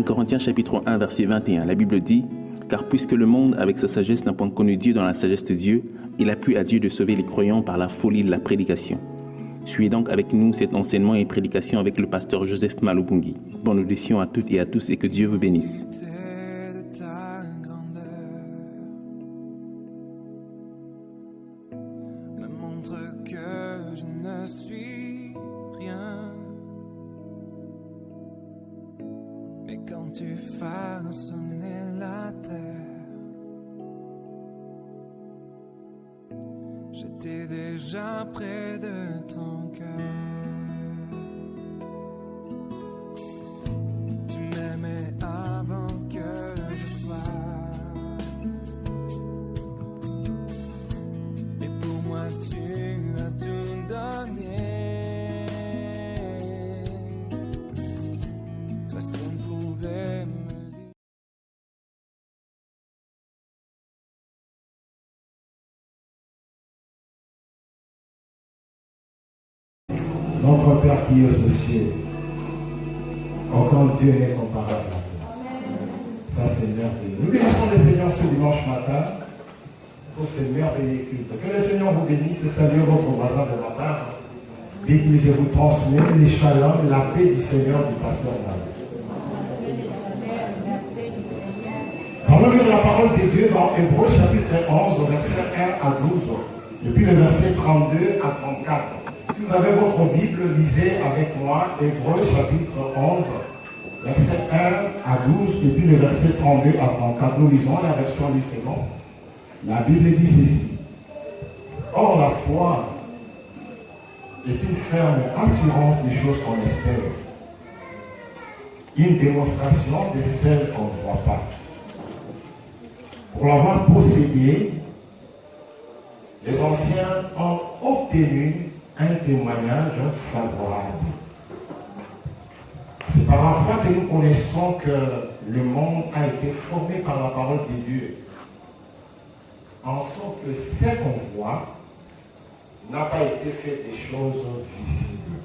1 Corinthiens chapitre 1 verset 21, la Bible dit « Car puisque le monde avec sa sagesse n'a point connu Dieu dans la sagesse de Dieu, il a plu à Dieu de sauver les croyants par la folie de la prédication. » Suivez donc avec nous cet enseignement et prédication avec le pasteur Joseph Malobungi. Bonne audition à toutes et à tous et que Dieu vous bénisse. Me montre que je ne suis rien. Mais quand tu façonnais la terre, j'étais déjà près de ton cœur. Tu m'aimais avant que je sois. Et pour moi tu as tout donné. Toi seul pouvais me dire. Notre Père qui est aux cieux, aucun Dieu n'est comparable à toi. Ça, c'est merveilleux. Nous bénissons le Seigneur ce dimanche matin pour ces merveilleux cultes. Que le Seigneur vous bénisse et salue votre voisin de la part. Dites-lui, je vous transmets les shalom, la paix du Seigneur du pasteur David. Nous allons lire la parole de Dieu dans Hébreux chapitre 11, verset 1 à 12, et puis le verset 32 à 34. Si vous avez votre Bible, lisez avec moi Hébreux chapitre 11, verset 1 à 12, et puis le verset 32 à 34. Nous lisons la version du second. La Bible dit ceci. Or, la foi est une ferme assurance des choses qu'on espère, une démonstration de celles qu'on ne voit pas. Pour l'avoir possédée, les anciens ont obtenu un témoignage favorable. C'est par la foi que nous connaissons que le monde a été formé par la parole de Dieu, en sorte que ce qu'on voit n'a pas été fait des choses visibles.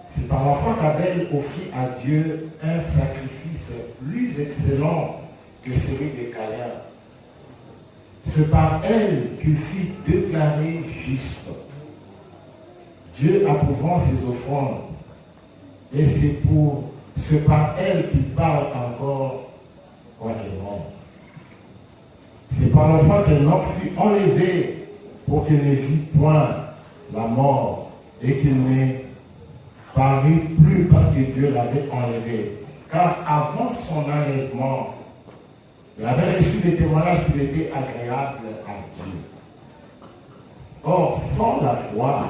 C'est par la foi qu'Abel offrit à Dieu un sacrifice plus excellent que celui de Caïn. C'est par elle qu'il fut déclaré juste, Dieu approuvant ses offrandes, et c'est par elle qu'il parle encore quoiqu'il mort. C'est par la foi qu'un homme fut enlevé pour qu'il ne vit point la mort et qu'il ne parut plus parce que Dieu l'avait enlevé. Car avant son enlèvement, il avait reçu des témoignages qu'il était agréable à Dieu. Or, sans la foi,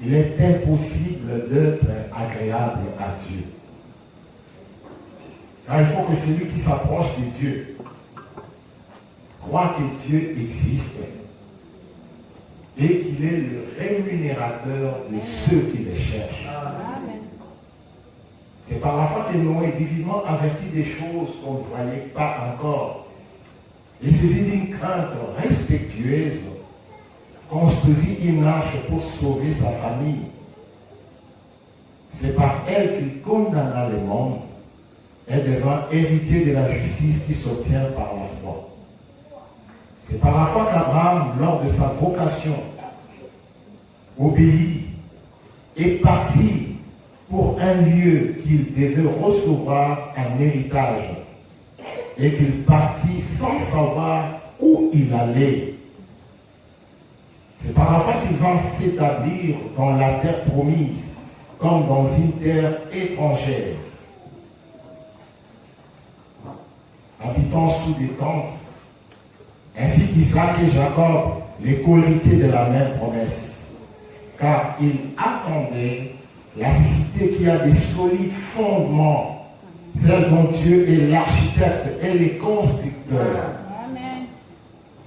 il est impossible d'être agréable à Dieu. Car il faut que celui qui s'approche de Dieu croit que Dieu existe et qu'il est le rémunérateur de ceux qui le cherchent. Amen. C'est par la foi que Noé est divinement averti des choses qu'on ne voyait pas encore. Et saisi d'une crainte respectueuse, construisit une arche pour sauver sa famille. C'est par elle qu'il condamna le monde et devint héritier de la justice qui s'obtient par la foi. C'est par la foi qu'Abraham, lors de sa vocation, obéit et partit pour un lieu qu'il devait recevoir en héritage, et qu'il partit sans savoir où il allait. C'est par la foi qu'il vint s'établir dans la terre promise, comme dans une terre étrangère, habitant sous des tentes, ainsi qu'Isaac et Jacob, les co-héritiers de la même promesse, car il attendait la cité qui a des solides fondements, celle dont Dieu est l'architecte et le constructeur. Amen.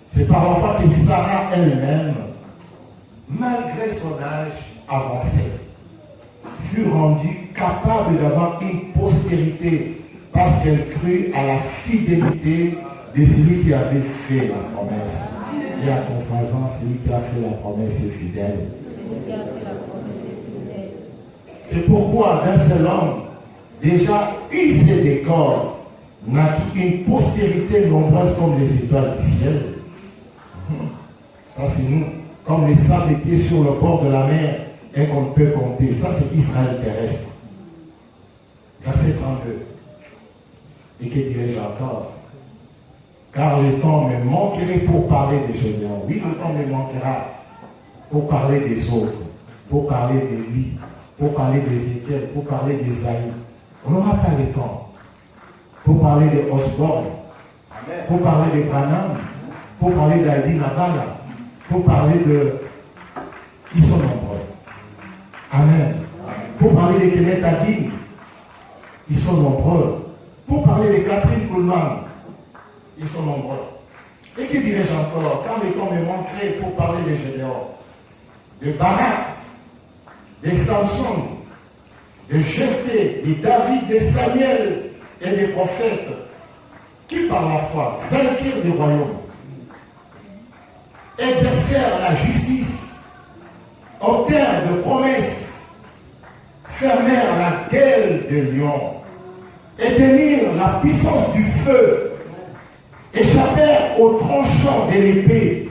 C'est par la foi que Sarah elle-même, malgré son âge avancé, fut rendue capable d'avoir une postérité parce qu'elle crut à la fidélité de celui qui avait fait la promesse. Et à ton voisin, celui qui a fait la promesse est fidèle. C'est pourquoi d'un seul homme, déjà usé des corps, naquit une postérité nombreuse comme les étoiles du ciel. Ça c'est nous, comme les sables qui est sur le bord de la mer et qu'on peut compter. Ça c'est Israël terrestre. Verset 32. Et que dirais-je encore? Car le temps me manquerait pour parler des géants. Oui, le temps me manquera pour parler des autres, pour parler d'Élie, pour parler d'Ézéchiel, pour parler d'Ésaïe. On n'aura pas le temps pour parler de Osborne, pour parler de Branham, pour parler d'Aïdi Nabala, pour parler de... Ils sont nombreux. Amen. Pour parler de Kenneth Hagin, ils sont nombreux. Pour parler de Catherine Kuhlman, ils sont nombreux. Et que dirais-je encore? Quand le temps me manquerait pour parler des Gédéons, de Barak, de Samson, de Jephthé, de David, de Samuel et des prophètes qui par la foi vainquirent des royaumes, exercèrent la justice, obtinrent de promesses, fermèrent la gueule de lions, éteignirent la puissance du feu, échappèrent aux tranchants de l'épée,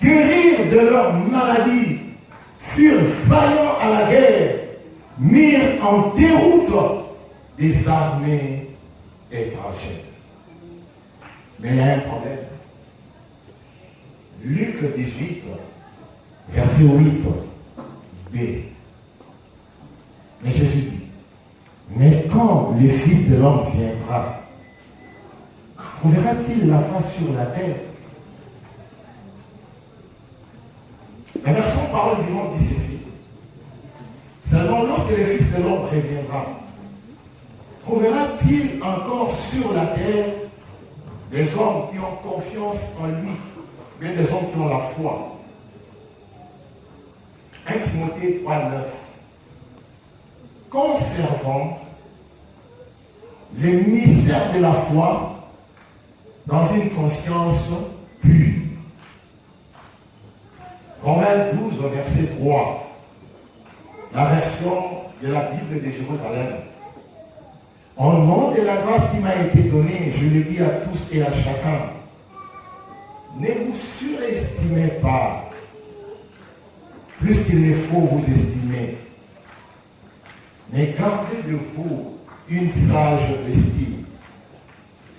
guérirent de leur maladie, furent vaillants à la guerre, mirent en déroute des armées étrangères. Mais il y a un problème. Luc 18, verset 8b. Mais Jésus dit, mais quand le Fils de l'homme viendra, trouvera-t-il la foi sur la terre? La version parole vivante dit ceci. Seulement lorsque le Fils de l'homme reviendra, trouvera-t-il encore sur la terre des hommes qui ont confiance en lui, mais des hommes qui ont la foi? 1 Timothée 3,9. Conservant les mystères de la foi dans une conscience pure. Romains 12, verset 3. La version de la Bible de Jérusalem. Au nom de la grâce qui m'a été donnée, je le dis à tous et à chacun, ne vous surestimez pas, plus qu'il ne faut vous estimer, mais gardez de vous une sage estime.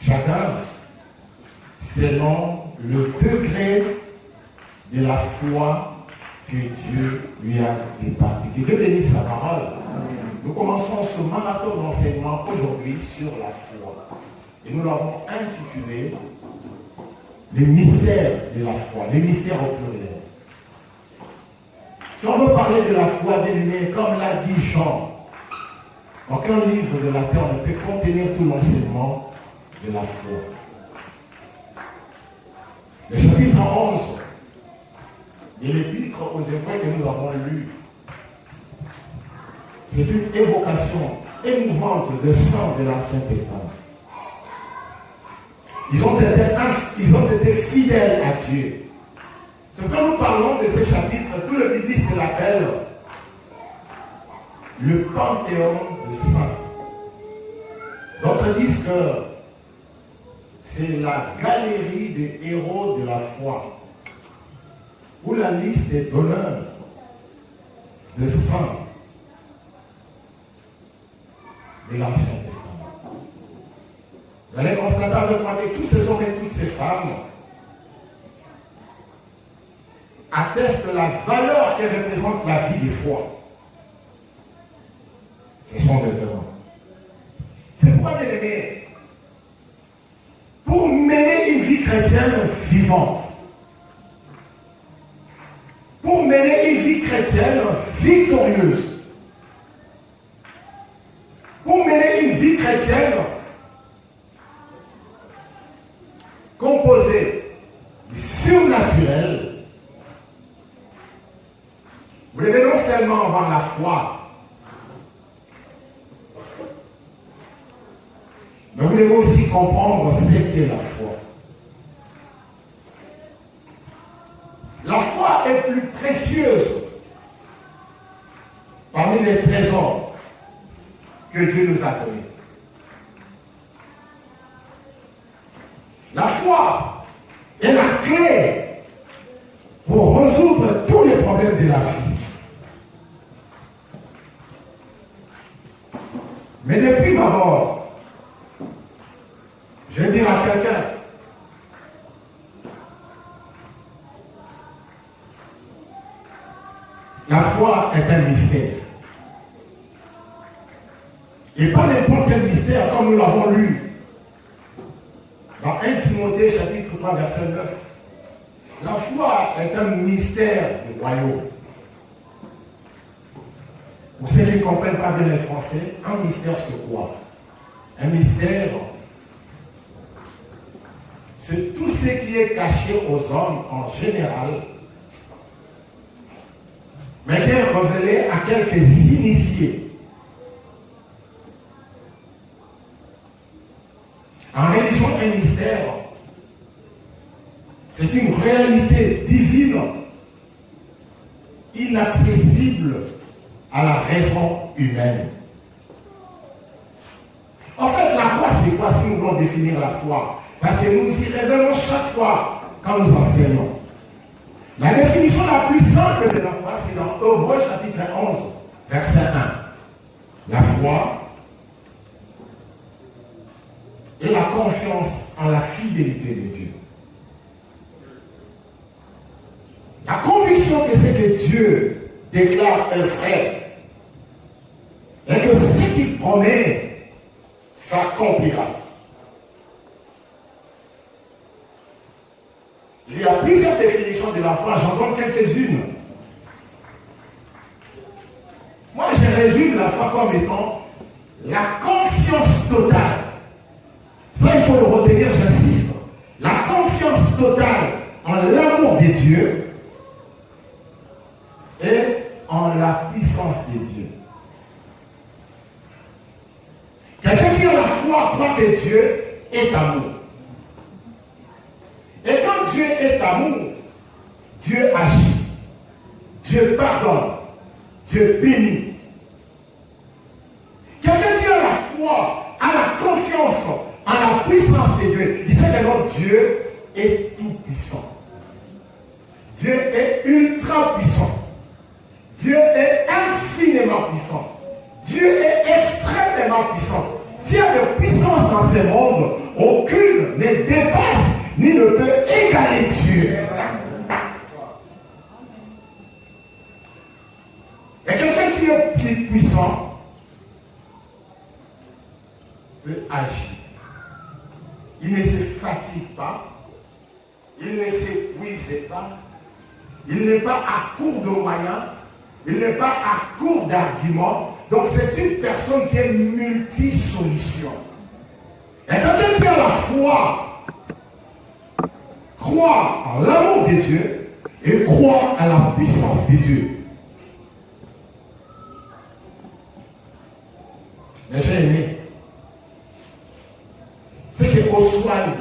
Chacun, selon le degré de la foi que Dieu lui a départie. Que Dieu bénisse sa parole. Nous commençons ce marathon d'enseignement aujourd'hui sur la foi. Et nous l'avons intitulé les mystères de la foi, les mystères au pluriel. Si on veut parler de la foi, bien aimé, comme l'a dit Jean, aucun livre de la terre ne peut contenir tout l'enseignement de la foi. Le chapitre 11 de l'épître aux Hébreux que nous avons lu, c'est une évocation émouvante de sang de l'Ancien Testament. Ils ont été fidèles à Dieu. C'est quand nous parlons de ce chapitre, tout le bibliste l'appelle le panthéon de saints. D'autres disent que c'est la galerie des héros de la foi, ou la liste des donneurs de saints de l'Ancien Testament. Vous allez constater avec moi que tous ces hommes et toutes ces femmes attestent de la valeur que représente la vie de foi. Ce sont des témoins. C'est pourquoi, bien aimé, pour mener une vie chrétienne vivante, pour mener une vie chrétienne victorieuse, pour mener une vie chrétienne composée du surnaturel, vous devez non seulement avoir la foi, mais vous devez aussi comprendre ce qu'est la foi. La foi est plus précieuse parmi les trésors que Dieu nous nous a donné. La foi est la clé pour résoudre tous les problèmes de la vie. Mais depuis ma mort, je vais dire à quelqu'un, la foi est un mystère. Et pas n'importe quel mystère, comme nous l'avons lu dans 1 Timothée chapitre 3 verset 9. La foi est un mystère du royaume. Pour ceux qui ne comprennent pas bien le français, un mystère c'est quoi? Un mystère, c'est tout ce qui est caché aux hommes en général, mais qui est révélé à quelques initiés. En religion, un mystère, c'est une réalité divine, inaccessible à la raison humaine. En fait, la foi, c'est quoi si nous voulons définir la foi? Parce que nous y révélons chaque fois quand nous enseignons. La définition la plus simple de la foi, c'est dans Hébreux chapitre 11, verset 1. La foi est la confiance en la fidélité de Dieu. La conviction que ce que Dieu déclare est vrai et que ce qu'il promet s'accomplira. Il y a plusieurs définitions de la foi, j'en donne quelques-unes. Moi, je résume la foi comme étant la confiance totale. Ça, il faut le retenir, j'insiste. La confiance totale en l'amour de Dieu et en la puissance de Dieu. Quelqu'un qui a la foi croit que Dieu est amour. Et quand Dieu est amour, Dieu agit, Dieu pardonne, Dieu bénit. Quelqu'un qui a la foi, a la confiance en la puissance de Dieu, il sait que notre Dieu est tout puissant. Dieu est ultra puissant. Dieu est infiniment puissant. Dieu est extrêmement puissant. S'il y a de puissance dans ce monde, aucune ne dépasse ni ne peut égaler Dieu. Et quelqu'un qui est puissant peut agir. Il ne se fatigue pas, il ne s'épuise pas, il n'est pas à court de moyens, il n'est pas à court d'arguments. Donc c'est une personne qui est multi-solution. Et quelqu'un qui a la foi, croit en l'amour de Dieu et croit à la puissance de Dieu. Mais j'ai aimé. C'est que Oswald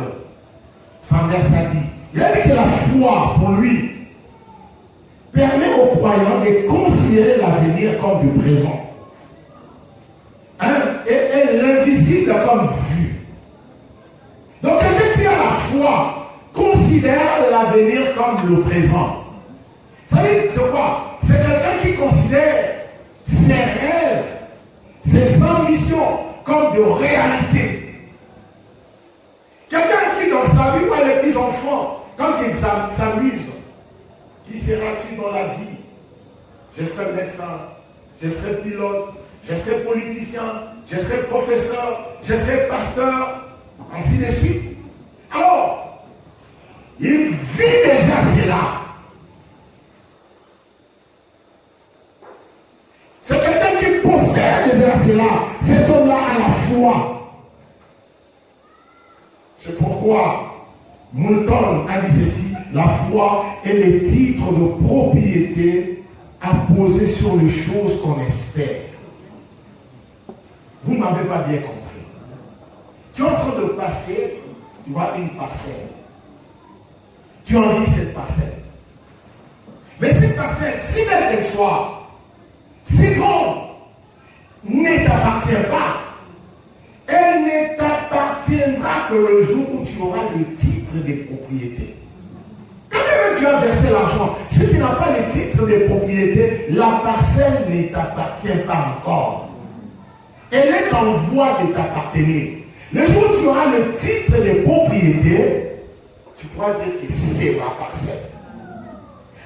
Sanders a dit. Il a dit que la foi, pour lui, permet aux croyants de considérer l'avenir comme du présent. Et l'invisible comme vu. Donc quelqu'un qui a la foi considère l'avenir comme le présent. Ça veut dire c'est quoi? C'est quelqu'un qui considère ses rêves, ses ambitions comme de réalité. Quelqu'un qui dans sa vie, voit les petits enfants, quand ils s'amusent, qui sera-tu dans la vie? Je serai médecin, je serai pilote, je serai politicien, je serai professeur, je serai pasteur, ainsi de suite. Alors, il vit déjà cela. C'est quelqu'un qui possède déjà cela. Cet homme-là a la foi. C'est pourquoi Moulton a dit ceci: la foi est le titre de propriété apposé sur les choses qu'on espère. Vous ne m'avez pas bien compris. Tu es en train de passer, tu vois une parcelle. Tu envies cette parcelle. Mais cette parcelle, si belle qu'elle soit, si grande, ne t'appartient pas. que le jour où tu auras le titre des propriétés, quand même tu as versé l'argent, si tu n'as pas le titre des propriétés, la parcelle ne t'appartient pas encore. Elle est en voie de t'appartenir. Le jour où tu auras le titre des propriétés, tu pourras dire que c'est ma parcelle.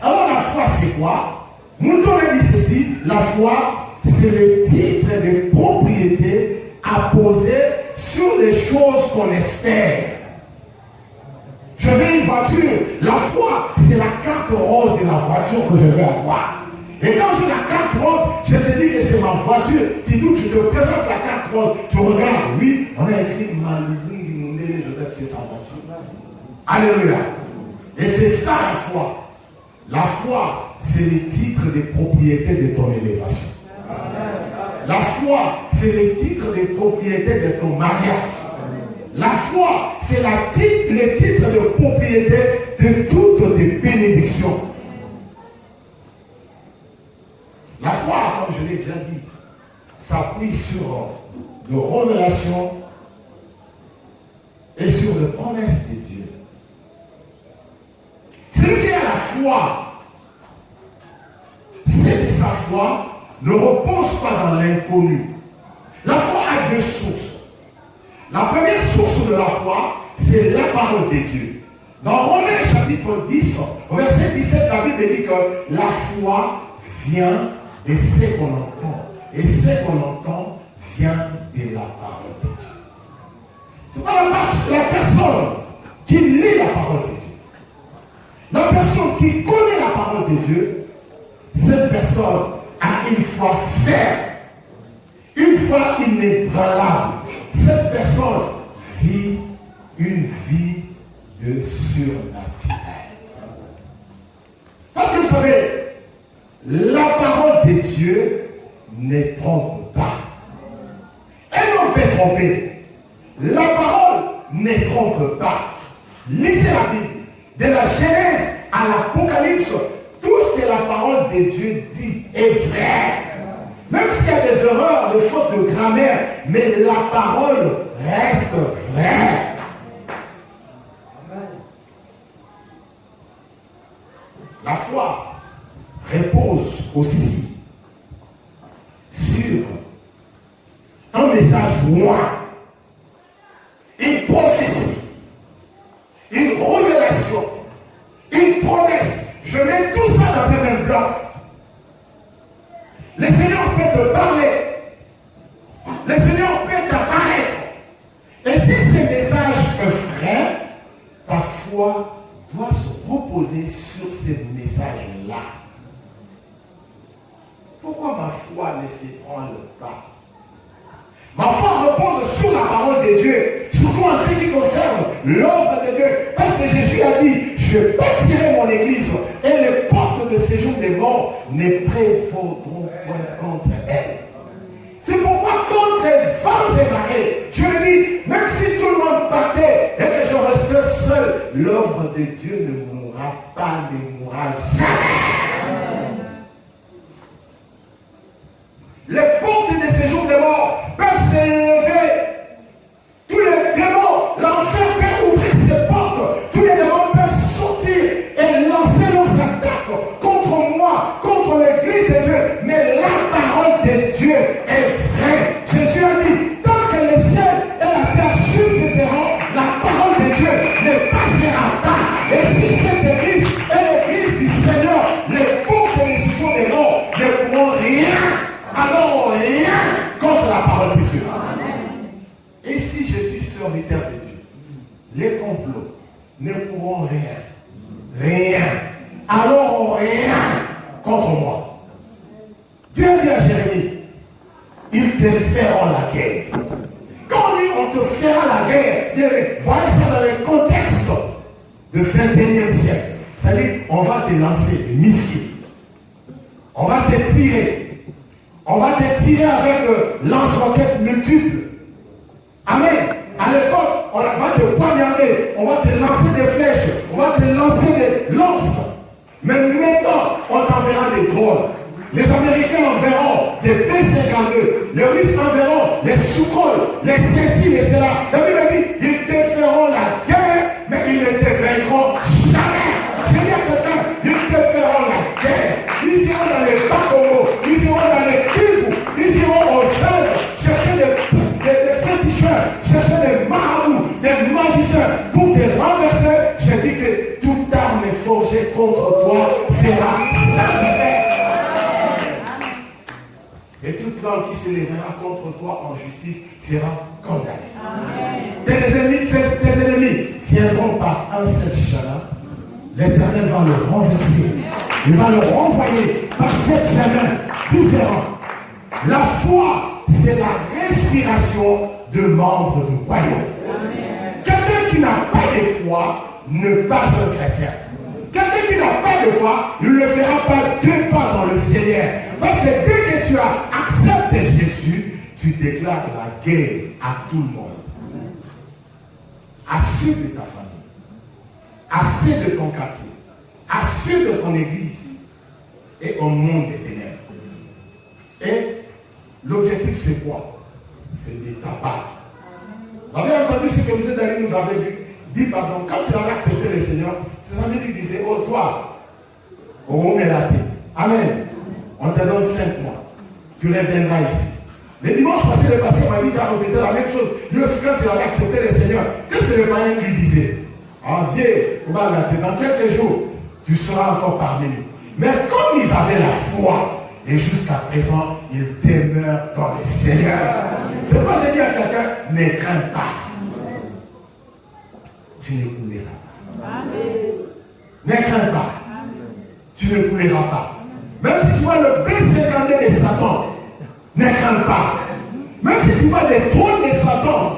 Alors la foi c'est quoi? Nous a dit ceci, la foi c'est le titre de propriété apposé sur les choses qu'on espère. Je veux une voiture. La foi, c'est la carte rose de la voiture que je vais avoir. Et quand j'ai la carte rose, je te dis que c'est ma voiture. Tu te présentes la carte rose, tu regardes, oui, on a écrit Malibungi Joseph, c'est sa voiture. Alléluia. Et c'est ça la foi. La foi, c'est le titre de propriété de ton élévation. La foi, c'est le titre de propriété de ton mariage. La foi, c'est le titre de propriété de toutes tes bénédictions. La foi, comme je l'ai déjà dit, s'appuie sur de révélations et sur les promesses de Dieu. Celui qui a la foi, c'est que sa foi ne repose pas dans l'inconnu. La foi a deux sources. La première source de la foi, c'est la parole de Dieu. Dans Romains chapitre 10, au verset 17, la Bible dit que la foi vient de ce qu'on entend. Et ce qu'on entend vient de la parole de Dieu. C'est pas la personne qui lit la parole de Dieu. La personne qui connaît la parole de Dieu, cette personne a une foi ferme, une foi inébranlable. Cette personne vit une vie de surnaturel. Parce que vous savez, la parole de Dieu ne trompe pas. Elle ne peut tromper. La parole ne trompe pas. Lisez la Bible. De la Genèse à l'Apocalypse, tout ce que la parole de Dieu dit est vrai. Même s'il y a des erreurs, des fautes de grammaire, mais la parole reste vraie. La foi repose aussi sur un message loin, une prophétie, une révélation, une promesse. Je mets tout ça dans un même bloc. Le Seigneur peut te parler. Le Seigneur peut t'apparaître. Et si ce message est vrai, ta foi doit se reposer sur ce message-là. Pourquoi ma foi ne s'ébranle pas? Ma foi repose sur la parole de Dieu, surtout en ce qui concerne l'œuvre de Dieu. Parce que Jésus a dit, je bâtirai mon église et les portes de séjour des morts ne prévaudront point contre elle. C'est pourquoi contre vents et marées, je le dis, même si tout le monde partait et que je restais seul, l'œuvre de Dieu ne mourra pas, ne mourra jamais. Les portes de séjour des morts peuvent s'élever. Tous les démons, l'enfer peut ouvrir ses portes. Tous les démons peuvent sortir et lancer leurs attaques contre moi, contre l'église de Dieu. Mais la parole de Dieu est vraie. Jésus a dit, tant que le ciel et la terre subsisteront, la parole de Dieu ne passera pas. Et si cette église est l'église du Seigneur, les portes de séjour des morts ne pourront rien. Alors rien contre la parole de Dieu. Et si je suis serviteur de Dieu, les complots ne pourront rien. Rien. Alors rien contre moi. Dieu dit à Jérémie, ils te feront la guerre. Quand on te fera la guerre, voyez ça dans le contexte du 21e siècle. C'est-à-dire, on va te lancer des missiles. On va te tirer. On va te tirer avec lance-roquettes multiples. Amen. À l'époque, on va te poignarder, on va te lancer des flèches, on va te lancer des lances. Mais maintenant, on t'enverra des drones. Les Américains enverront des B-52, les Russes enverront les Sukhoi, les ceci, les cela. La Bible dit, ils te feront qui s'élèvera contre toi en justice sera condamné. Tes ennemis viendront par un seul chemin. L'Éternel va le renverser. Il va le renvoyer par 7 chemins différents. La foi, c'est la respiration de membres du royaume. Quelqu'un qui n'a pas de foi n'est pas un chrétien. Quelqu'un qui n'a pas de foi, il ne fera pas 2 pas dans le Seigneur. Parce que dès que tu as accepté Jésus, tu déclares la guerre à tout le monde. À ceux de ta famille, à ceux de ton quartier, à ceux de ton église et au monde des ténèbres. Et l'objectif c'est quoi? C'est de t'abattre. Vous avez entendu ce que M. Dari nous avait dit, pardon, quand tu avais accepté le Seigneur, ses amis lui disaient, oh toi, oh Mélaté, amen, on te donne 5 mois, tu reviendras ici. Le dimanche passé, le pasteur m'a dit de répéter la même chose. Lui aussi, quand il avait accepté le Seigneur, qu'est-ce que le païen lui disait? Ah, vieux, dans quelques jours, tu seras encore parmi nous. Mais comme ils avaient la foi, et jusqu'à présent, ils demeurent dans le Seigneur. C'est pourquoi j'ai dit à quelqu'un, ne crains pas. Tu ne couleras pas. Ne crains pas. Tu ne couleras pas. Même si tu vois le B52 de Satan, ne crains pas. Même si tu vois les trônes de Satan,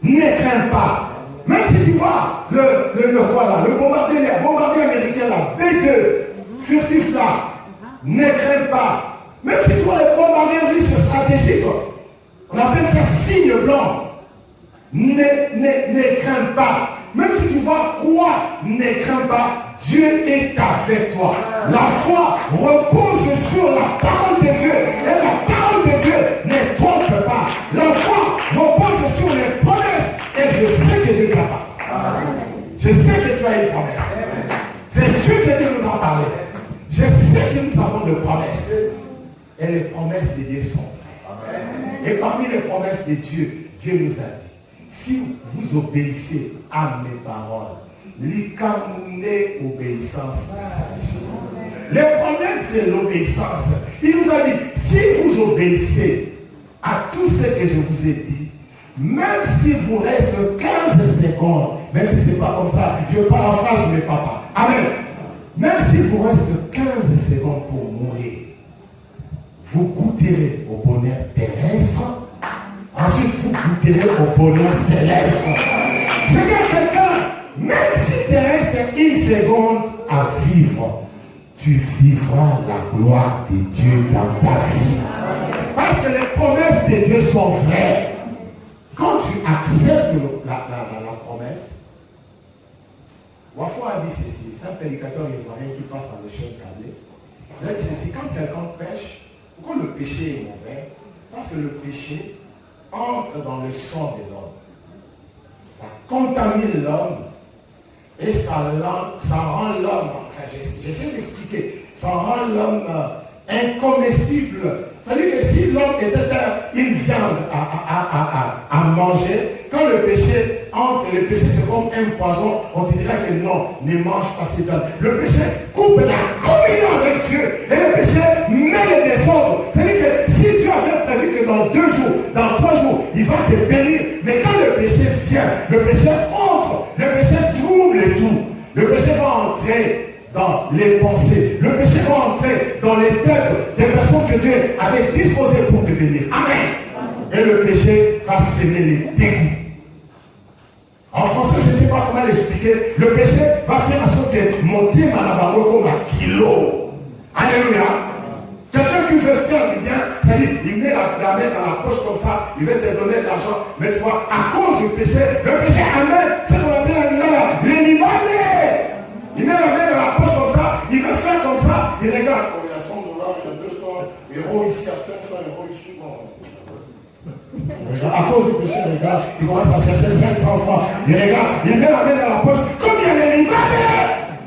ne crains pas. Même si tu vois le bombardier américain là, B2, furtif là, ne crains pas. Même si tu vois les bombardiers russes stratégiques, on appelle ça signe blanc. Ne crains pas. Même si tu vois quoi, ne crains pas. Dieu est avec toi. La foi repose sur la parole de Dieu. Et la parole de Dieu ne trompe pas. La foi repose sur les promesses. Et je sais que Dieu est capable. Je sais que tu as une promesse. C'est Dieu qui nous a parlé. Je sais que nous avons des promesses. Et les promesses de Dieu sont vraies. Et parmi les promesses de Dieu, Dieu nous a dit, si vous obéissez à mes paroles, l'icamouné obéissance. Le problème, c'est l'obéissance. Il nous a dit, si vous obéissez à tout ce que je vous ai dit, même s'il vous reste 15 secondes, même si ce n'est pas comme ça, je paraphrase mes papas. Amen. Même s'il vous reste 15 secondes pour mourir, vous goûterez au bonheur terrestre, ensuite vous goûterez au bonheur céleste. Je dis à quelqu'un, même s'il te reste 1 seconde à vivre, tu vivras la gloire de Dieu dans ta vie. Parce que les promesses de Dieu sont vraies. Quand tu acceptes la promesse, Wafo a dit ceci, c'est un prédicateur ivoirien qui passe dans le chaîne câblé. Il a dit ceci, quand quelqu'un pêche, pourquoi le péché est mauvais? Parce que le péché entre dans le sang de l'homme. Ça contamine l'homme et ça rend l'homme, enfin j'essaie d'expliquer, ça rend l'homme incomestible. C'est-à-dire que si l'homme était une viande à manger, quand le péché entre, le péché c'est comme un poison, on te dira que non, ne mange pas cette viande. Le péché coupe la communion avec Dieu et le péché met le désordre. C'est-à-dire que si Dieu avait prévu que dans 2 jours, dans 3 jours, il va te bénir, mais quand le péché vient, le péché entre, le péché trouble tout. Le péché va entrer dans les pensées. Le péché va entrer dans les têtes des personnes que Dieu avait disposées pour te bénir. Amen. Et le péché va s'aimer les dégoûts. En français, je ne sais pas comment l'expliquer. Le péché va faire en sorte que mon team à comme un kilo. Alléluia. Quelqu'un qui veut faire du bien, c'est-à-dire, il met la main dans la poche comme ça, il va te donner de l'argent. Mais tu vois, à cause du péché, le péché amène, c'est qu'on appelle les libanais. Il met la main dans la poche comme ça, il veut faire comme ça, il regarde. Oh, il y a 100 $, il y a 200 € ici, il y a 500 € ici. À cause du péché, il regarde, il commence à chercher 500 francs. Il regarde, il met la main dans la poche, comme il y a les libanais.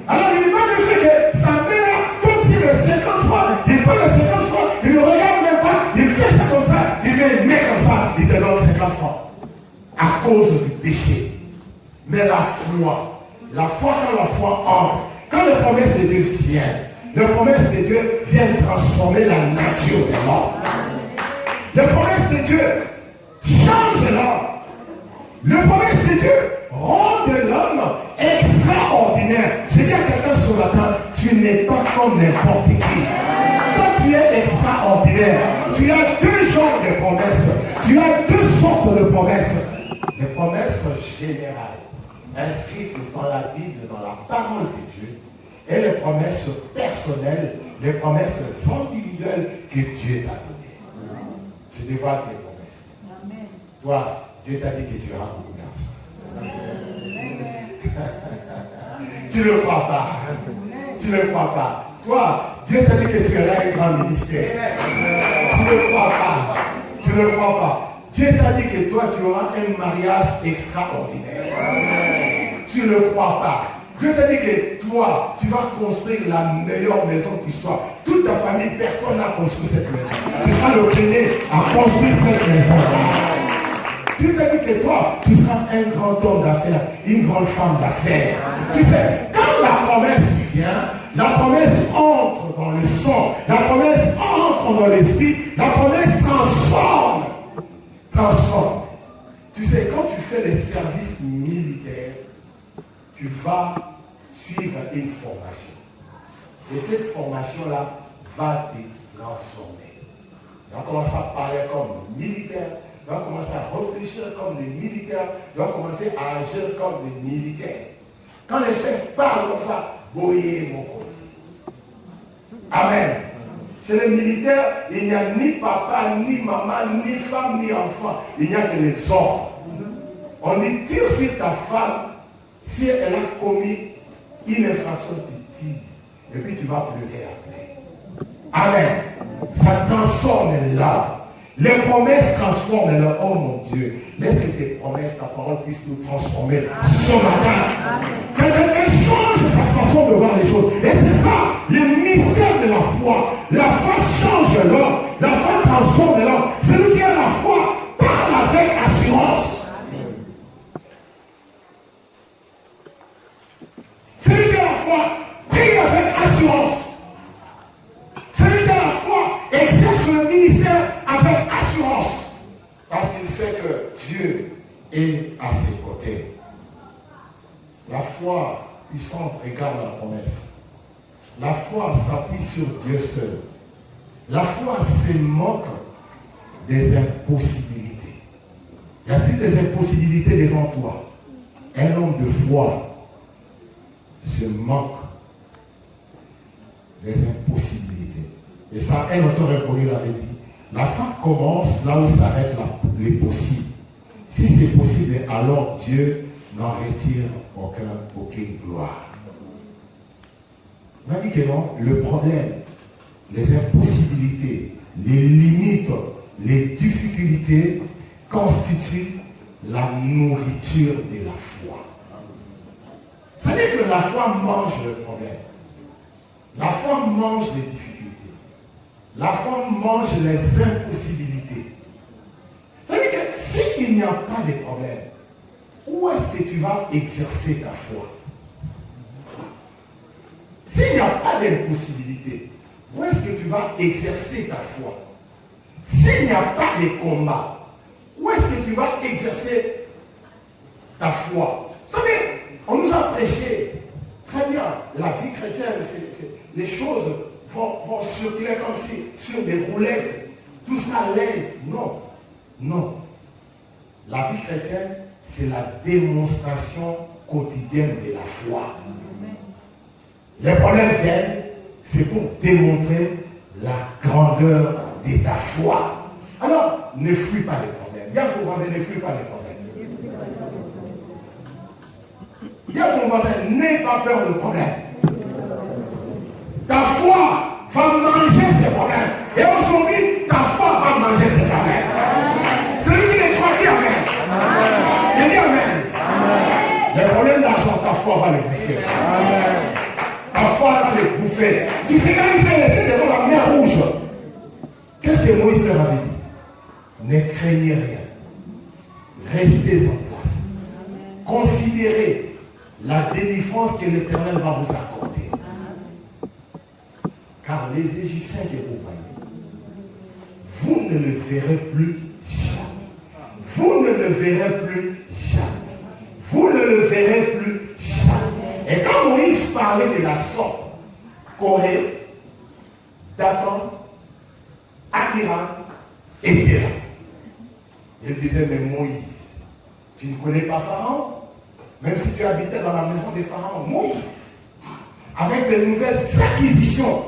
Alors les libanais fait que sa main là, comme si le 50 francs, il prend le 50 francs, il ne regarde même pas, il fait ça comme ça, il met comme ça, il te donne 50 francs. À cause du péché. Mais la foi, quand la foi entre, quand les promesses de Dieu viennent, les promesses de Dieu viennent transformer la nature de l'homme. Les promesses de Dieu changent l'homme. Les promesses de Dieu rendent l'homme extraordinaire. Je dis à quelqu'un ce matin, tu n'es pas comme n'importe qui. Toi, tu es extraordinaire. Tu as deux genres de promesses. Tu as deux sortes de promesses. Les promesses générales, inscrites dans la Bible, dans la parole de Dieu, et les promesses personnelles, les promesses individuelles que Dieu t'a données. Je dévoile tes promesses. Amen. Toi, Dieu t'a dit que tu auras beaucoup d'argent. Tu ne le crois pas. Tu ne le crois pas. Toi, Dieu t'a dit que tu auras un grand ministère. Tu ne le crois pas. Tu ne le crois pas. Dieu t'a dit que toi, tu auras un mariage extraordinaire. Tu ne le crois pas. Dieu t'a dit que toi, tu vas construire la meilleure maison qui soit. Toute ta famille, personne n'a construit cette maison. Tu seras le premier à construire cette maison-là. Dieu t'a dit que toi, tu seras un grand homme d'affaires, une grande femme d'affaires. Tu sais, quand la promesse vient, la promesse entre dans le sang, la promesse entre dans l'esprit, la promesse transforme. Transforme. Tu sais, quand tu fais les services militaires, tu vas suivre une formation. Et cette formation-là va te transformer. Tu vas commencer à parler comme militaire, tu vas commencer à réfléchir comme les militaires, tu vas commencer à agir comme les militaires. Quand les chefs parlent comme ça, boyez mon côté. Amen. Chez les militaires, il n'y a ni papa, ni maman, ni femme, ni enfant. Il n'y a que les ordres. On dit tire sur ta femme si elle a commis une infraction, tu tires. Et puis tu vas pleurer après. Amen. Ça transforme l'âme. Les promesses transforment l'âme. Oh mon Dieu, laisse que tes promesses, ta parole puisse nous transformer ce matin. Que quelqu'un change sa façon de voir les choses. Et c'est ça, le mystère de la foi. La foi change l'homme. La foi transforme l'homme. Celui qui a la foi parle avec assurance. Celui qui a la foi prie avec assurance. Celui qui a la foi exerce le ministère avec assurance. Parce qu'il sait que Dieu est à ses côtés. La foi puissante regarde la promesse. La foi s'appuie sur Dieu seul. La foi se moque des impossibilités. Y a-t-il des impossibilités devant toi? Un homme de foi se moque des impossibilités. Et ça, un auteur inconnu l'avait dit. La foi commence là où s'arrête les possibles. Si c'est possible, alors Dieu n'en retire aucune gloire. On a dit que non, le problème, les impossibilités, les limites, les difficultés constituent la nourriture de la foi. Ça veut dire que la foi mange le problème. La foi mange les difficultés. La foi mange les impossibilités. Ça veut dire que s'il n'y a pas de problème, où est-ce que tu vas exercer ta foi? S'il n'y a pas d'impossibilité, où est-ce que tu vas exercer ta foi? S'il n'y a pas de combat, où est-ce que tu vas exercer ta foi? Vous savez, on nous a prêché très bien la vie chrétienne, les choses vont circuler comme si sur des roulettes, tout ça à l'aise. Non, non. La vie chrétienne, c'est la démonstration quotidienne de la foi. Les problèmes viennent, c'est pour démontrer la grandeur de ta foi. Alors, ne fuis pas les problèmes. Dis à ton voisin, ne fuis pas les problèmes. Dis à ton voisin, n'aie pas peur du problème. Ta foi va manger ses problèmes. Et aujourd'hui, ta foi va manger ses problèmes. Celui qui les croit, dit Amen. Et dit Amen. Les problèmes d'argent, ta foi va les bouffer. Ta foi va les bouffer. Tu sais, quand Israël était devant la mer rouge, qu'est-ce que Moïse leur avait dit? Ne craignez rien. Restez en place. Considérez la délivrance que l'Éternel va vous accorder. Car les Égyptiens que vous voyez, vous ne le verrez plus jamais. Vous ne le verrez plus jamais. Vous ne le verrez plus jamais. Et quand Moïse parlait de la sorte, Corée, Dathan, Abiram étaient là. Il disait, mais Moïse, tu ne connais pas Pharaon? Même si tu habitais dans la maison de Pharaon, Moïse, avec les nouvelles acquisitions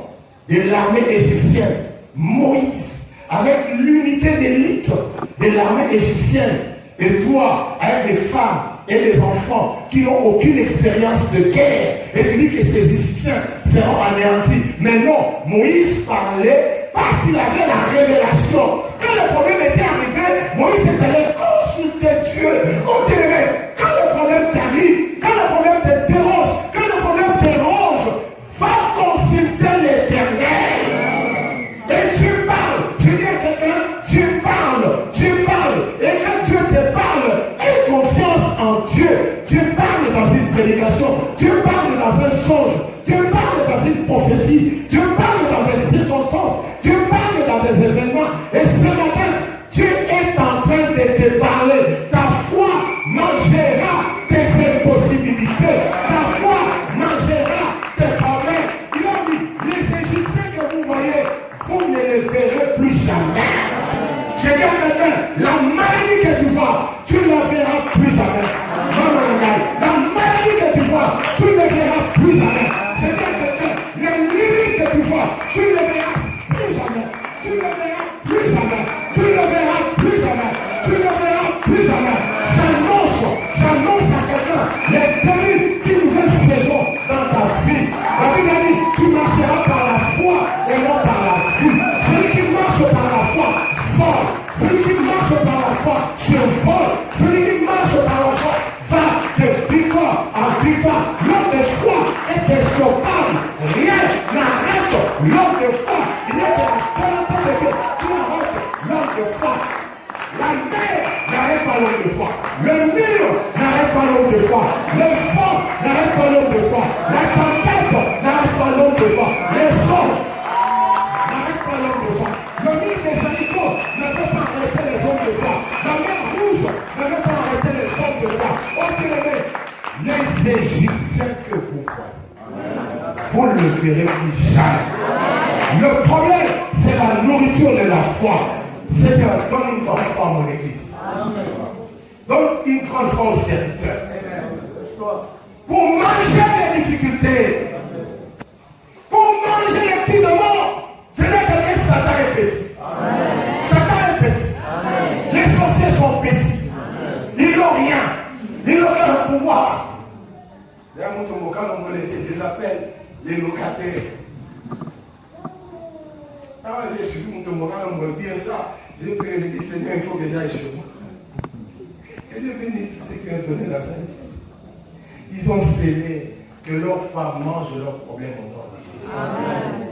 de l'armée égyptienne, Moïse, avec l'unité d'élite de l'armée égyptienne, et toi, avec des femmes et des enfants qui n'ont aucune expérience de guerre, et tu dis que ces Égyptiens seront anéantis. Mais non, Moïse parlait parce qu'il avait la révélation. Quand le problème était arrivé, Moïse est allé consulter Dieu. Oh bien-aimé, quand le problème t'arrive, quand le problème te dérange, quand le problème te ronge, va consulter l'Éternel. Et tu parles. Je dis à quelqu'un, tu parles. Et quand Dieu te parle, aie confiance en Dieu. Tu parles dans une prédication, tu parles dans un songe, tu parles dans une prophétie, tu parles dans des circonstances, tu parles dans des événements. Et ce matin, Dieu est en train de te parler. Ta foi mangera tes impossibilités. Ta foi mangera tes problèmes. Il a dit, les Égyptiens que vous voyez, vous ne les verrez plus jamais. Je dis à quelqu'un, la maladie que tu vois, tu ne la verras plus jamais. La maladie que tu vois, tu ne la verras plus jamais. Je dis à quelqu'un, les limites que tu vois, tu ne les verras plus jamais. Tu ne les verras plus jamais. Tu ne les verras plus jamais. Tu ne les verras plus jamais. J'annonce à quelqu'un les débuts d'une nouvelle saison dans ta vie. La Bible a dit, tu marcheras par la foi et non par la vue. Celui qui marche par la foi, vole. Celui qui marche par la foi, survole. Celui qui marche par la foi, va de victoire en victoire. L'homme de foi est instoppable. Rien n'arrête l'homme de foi. Il n'y a que la volonté de Dieu qui arrête l'homme de foi. La mer n'arrête pas l'homme de foi. Le mur n'arrête pas l'homme de foi. Le vent n'arrête pas l'homme de foi. La tempête n'arrête pas l'homme de foi. Les eaux n'arrêtent pas l'homme de foi. Le mur de Jéricho ne veut pas arrêter les hommes de foi. La mer rouge ne veut pas arrêter les hommes de foi. Oh bien-aimé, les Égyptiens que vous voyez, vous ne le verrez plus jamais. Le problème, c'est la nourriture de la foi. Seigneur, donne une grande foi à mon église. Donne une grande foi au serviteur. Pour manger les difficultés. Pour manger les petits demandes. Je dis à quelqu'un, Satan est petit. Satan est petit. Les sorciers sont petits. Ils n'ont rien. Ils n'ont aucun pouvoir. D'ailleurs, on les appelle les locataires. Ah, j'ai suivi mon tomoran, on me dire ça. J'ai prié, j'ai dit, Seigneur, il faut que j'aille chez moi. Que Dieu bénisse tous ceux qui ont donné l'argent ici. Ils ont scellé que leurs femmes mangent leurs problèmes au nom de Jésus. Amen.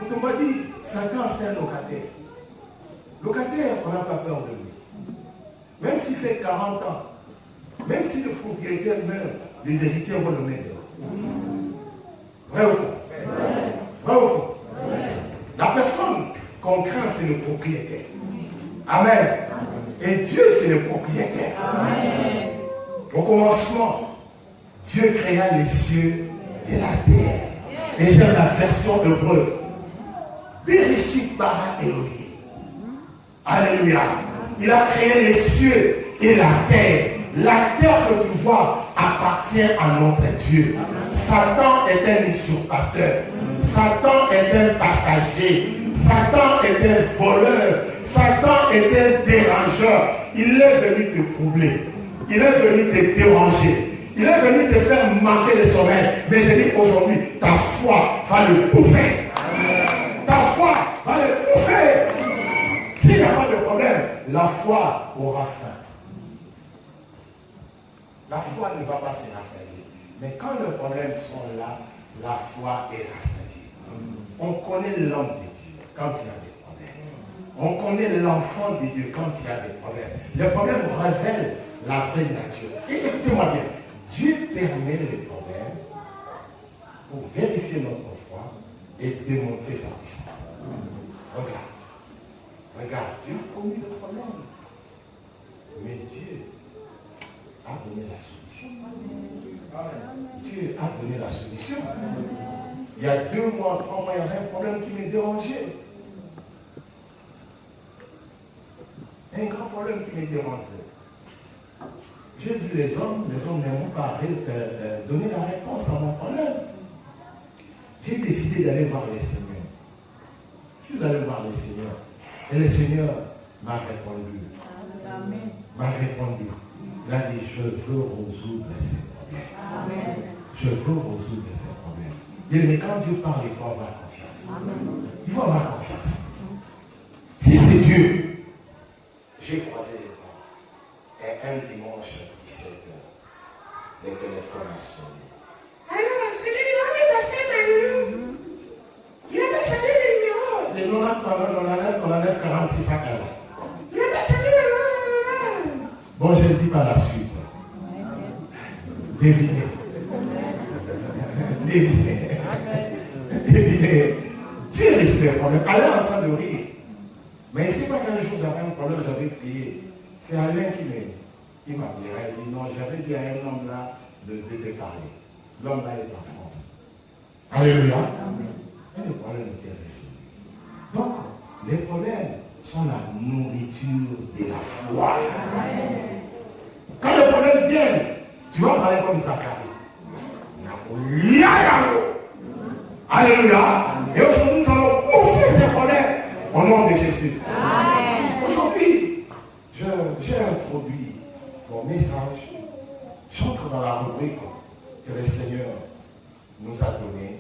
On m'a dit, Satan c'est un locataire. Locataire, on n'a pas peur de lui. Même s'il fait 40 ans, même si le propriétaire meurt, les héritiers vont le mettre dehors. Vrai ou faux? Vrai ou faux? La personne qu'on craint, c'est le propriétaire. Amen. Et Dieu, c'est le propriétaire. Amen. Au commencement, Dieu créa les cieux et la terre. Et j'aime la version hébreu. Bereshit bara Elohim. Alléluia. Il a créé les cieux et la terre. La terre que tu vois appartient à notre Dieu. Satan est un usurpateur. Satan est un passager. Satan est un voleur. Satan est un dérangeur. Il est venu te troubler. Il est venu te déranger. Il est venu te faire manquer de sommeil. Mais je dis aujourd'hui, ta foi va le bouffer. Ta foi va le bouffer. S'il n'y a pas de problème, la foi aura faim. La foi ne va pas se rassasier. Mais quand les problèmes sont là, la foi est rassasiée. On connaît l'homme de Dieu quand il y a des problèmes. On connaît l'enfant de Dieu quand il y a des problèmes. Les problèmes révèlent la vraie nature. Et écoutez-moi bien, Dieu permet les problèmes pour vérifier notre foi et démontrer sa puissance. Regarde. Regarde, Dieu a connu le problème. Mais Dieu a donné la solution. Dieu a donné la solution. Il y a 2 mois, 3 mois, il y avait un problème qui me dérangeait. Un grand problème qui me dérangeait. J'ai vu les hommes n'aiment pas donner la réponse à mon problème. J'ai décidé d'aller voir les seigneurs. Je suis allé voir les seigneurs. Et le Seigneur m'a répondu. Amen. M'a répondu. Il a dit, je veux résoudre ces problèmes. Amen. Je veux résoudre ces problèmes. Mais quand Dieu parle, il faut avoir confiance. Amen. Il faut avoir confiance. Si c'est Dieu, j'ai croisé les bras. Et un dimanche, 17h, les téléphones ont sonné. Alors, c'est le numéro de pasteur Manu. Tu n'as pas changé de numéro. Les 99, 46 à 1. Tu n'as pas changé de numéro. Bon, je ne dis pas la suite. Devinez. Devinez. Devinez. Tu es riche des problèmes. Elle est en train de rire. Mais il ne sait pas qu'un jour j'avais un problème, j'avais prié. C'est Alain qui m'appelait. Il dit non, j'avais dit à un homme là de te parler. L'homme là est en France. Alléluia. Et le problème était résolu. Donc, les problèmes sont la nourriture de la foi. Quand les problèmes viennent, tu vas parler comme Zacharie. Alléluia. Et aujourd'hui, nous allons pousser ces problèmes au nom de Jésus. Amen. Aujourd'hui, j'ai introduit mon message. J'entre dans la rubrique que le Seigneur nous a donné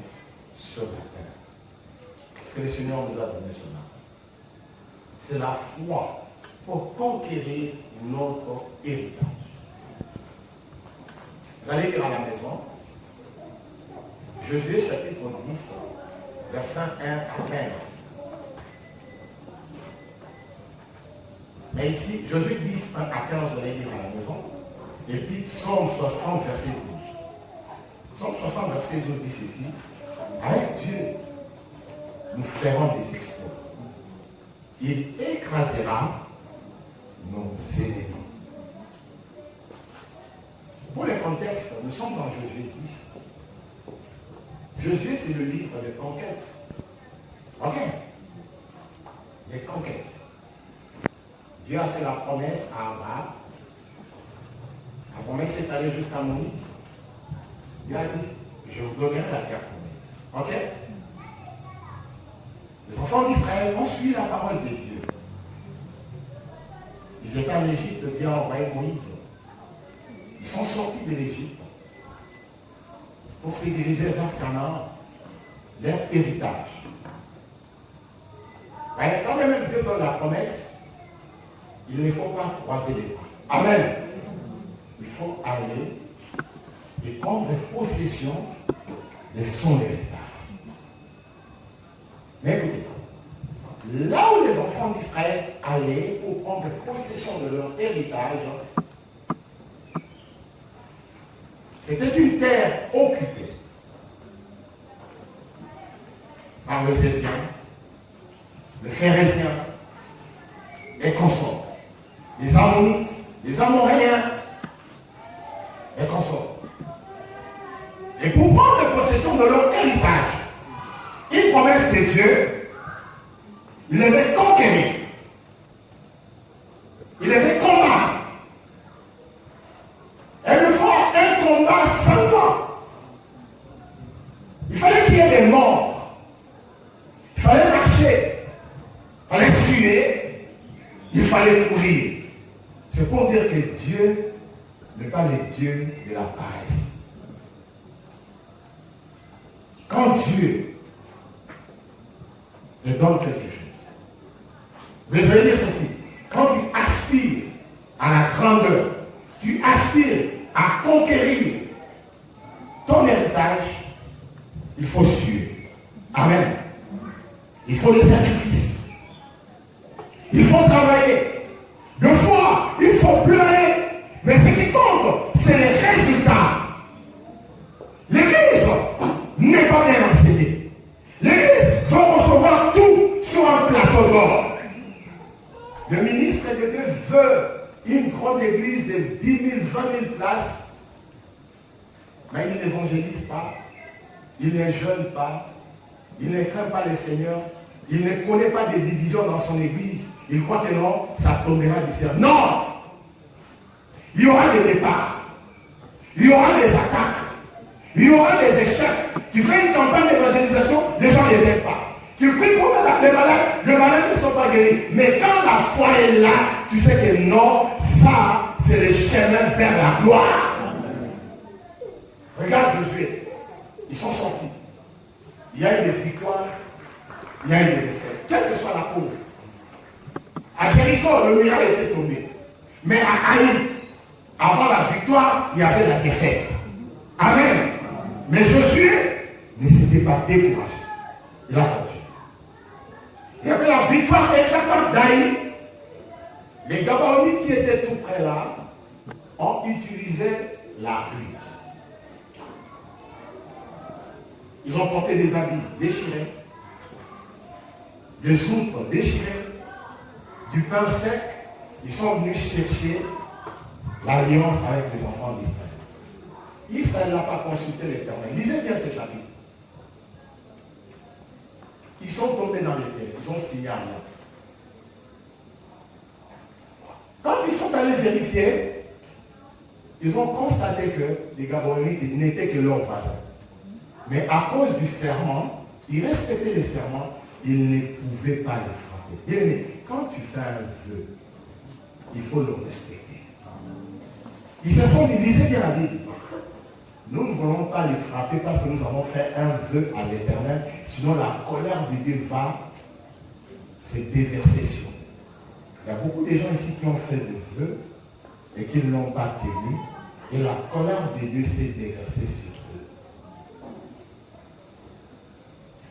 ce matin. Ce que le Seigneur nous a donné ce matin, c'est la foi pour conquérir notre héritage. Vous allez lire à la maison, Josué chapitre 10, versets 1 à 15. Mais ici, Josué 10, 1 à 15, vous allez lire à la maison. Et puis, Psaume 60, verset 12. Psaume 60, verset 12 dit ceci. Avec Dieu, nous ferons des exploits. Il écrasera nos ennemis. Pour le contexte, nous sommes dans Josué 10. Josué, c'est le livre des conquêtes. Ok? Les conquêtes. Dieu a fait la promesse à Abraham. La promesse est allée jusqu'à Moïse. Dieu a dit, je vous donnerai la terre promise. Ok? Les enfants d'Israël ont suivi la parole de Dieu. Ils étaient en Égypte, Dieu a envoyé Moïse. Ils sont sortis de l'Égypte pour se diriger vers Canaan, leur héritage. Ouais, quand même Dieu donne la promesse, il ne faut pas croiser les bras. Amen. Il faut aller et prendre possession de son héritage. Mais écoutez, là où les enfants d'Israël allaient pour prendre possession de leur héritage, c'était une terre occupée par les Hébriens, les Phérésiens, les consorts, les Ammonites, les Amoréens, les consorts. Et pour prendre possession de leur héritage, une promesse de Dieu, il devait conquérir. Il devait combattre. Et le faire un combat sanglant. Il fallait qu'il y ait des morts. Il fallait marcher. Il fallait fuir. Il fallait courir. C'est pour dire que Dieu n'est pas le Dieu de la paresse. Quand Dieu te donne quelque chose, mais je vais dire ceci, quand tu aspires à la grandeur, tu aspires à conquérir ton héritage, il faut suivre. Amen. Il faut le sacrifice. Il faut travailler. Deux fois, il faut pleurer. Mais ce qui compte, c'est les résultats. L'Église n'est pas bien enseignée. L'Église va recevoir tout sur un plateau d'or. grande église de 10 000, 20 000 places, mais il n'évangélise pas, il ne jeûne pas, il ne craint pas le Seigneur, il ne connaît pas des divisions dans son église. Il croit que non, ça tombera du ciel. Non! Il y aura des départs, il y aura des attaques, il y aura des échecs. Tu fais une campagne d'évangélisation, les gens ne les aiment pas. Tu pries pour les malades ne sont pas guéris. Mais quand la foi est là, tu sais que non, ça, c'est le chemin vers la gloire. Regarde Josué, ils sont sortis. Il y a eu des victoires, il y a eu des défaites, quelle que soit la cause. À Jéricho, le miracle était tombé. Mais à Haï, avant la victoire, il y avait la défaite. Amen. Mais Josué ne s'était pas découragé. Il a continué. Il y avait la victoire éclatante d'Haï. Les Gabaonites qui étaient tout près là ont utilisé la ruse. Ils ont porté des habits déchirés, des outres déchirées, du pain sec. Ils sont venus chercher l'alliance avec les enfants d'Israël. Israël n'a pas consulté l'Éternel. Lisez bien ce chapitre. Ils sont tombés dans les terres. Ils ont signé alliance. Quand ils sont allés vérifier, ils ont constaté que les Gabaonites n'étaient que leurs voisins. Mais à cause du serment, ils respectaient les serments, ils ne pouvaient pas les frapper. Bien aimé, quand tu fais un vœu, il faut le respecter. Ils se sont dit, lisez bien la Bible. Nous ne voulons pas les frapper parce que nous avons fait un vœu à l'Éternel, sinon la colère de Dieu va se déverser sur nous. Il y a beaucoup de gens ici qui ont fait des vœux et qui ne l'ont pas tenu, et la colère de Dieu s'est déversée sur eux.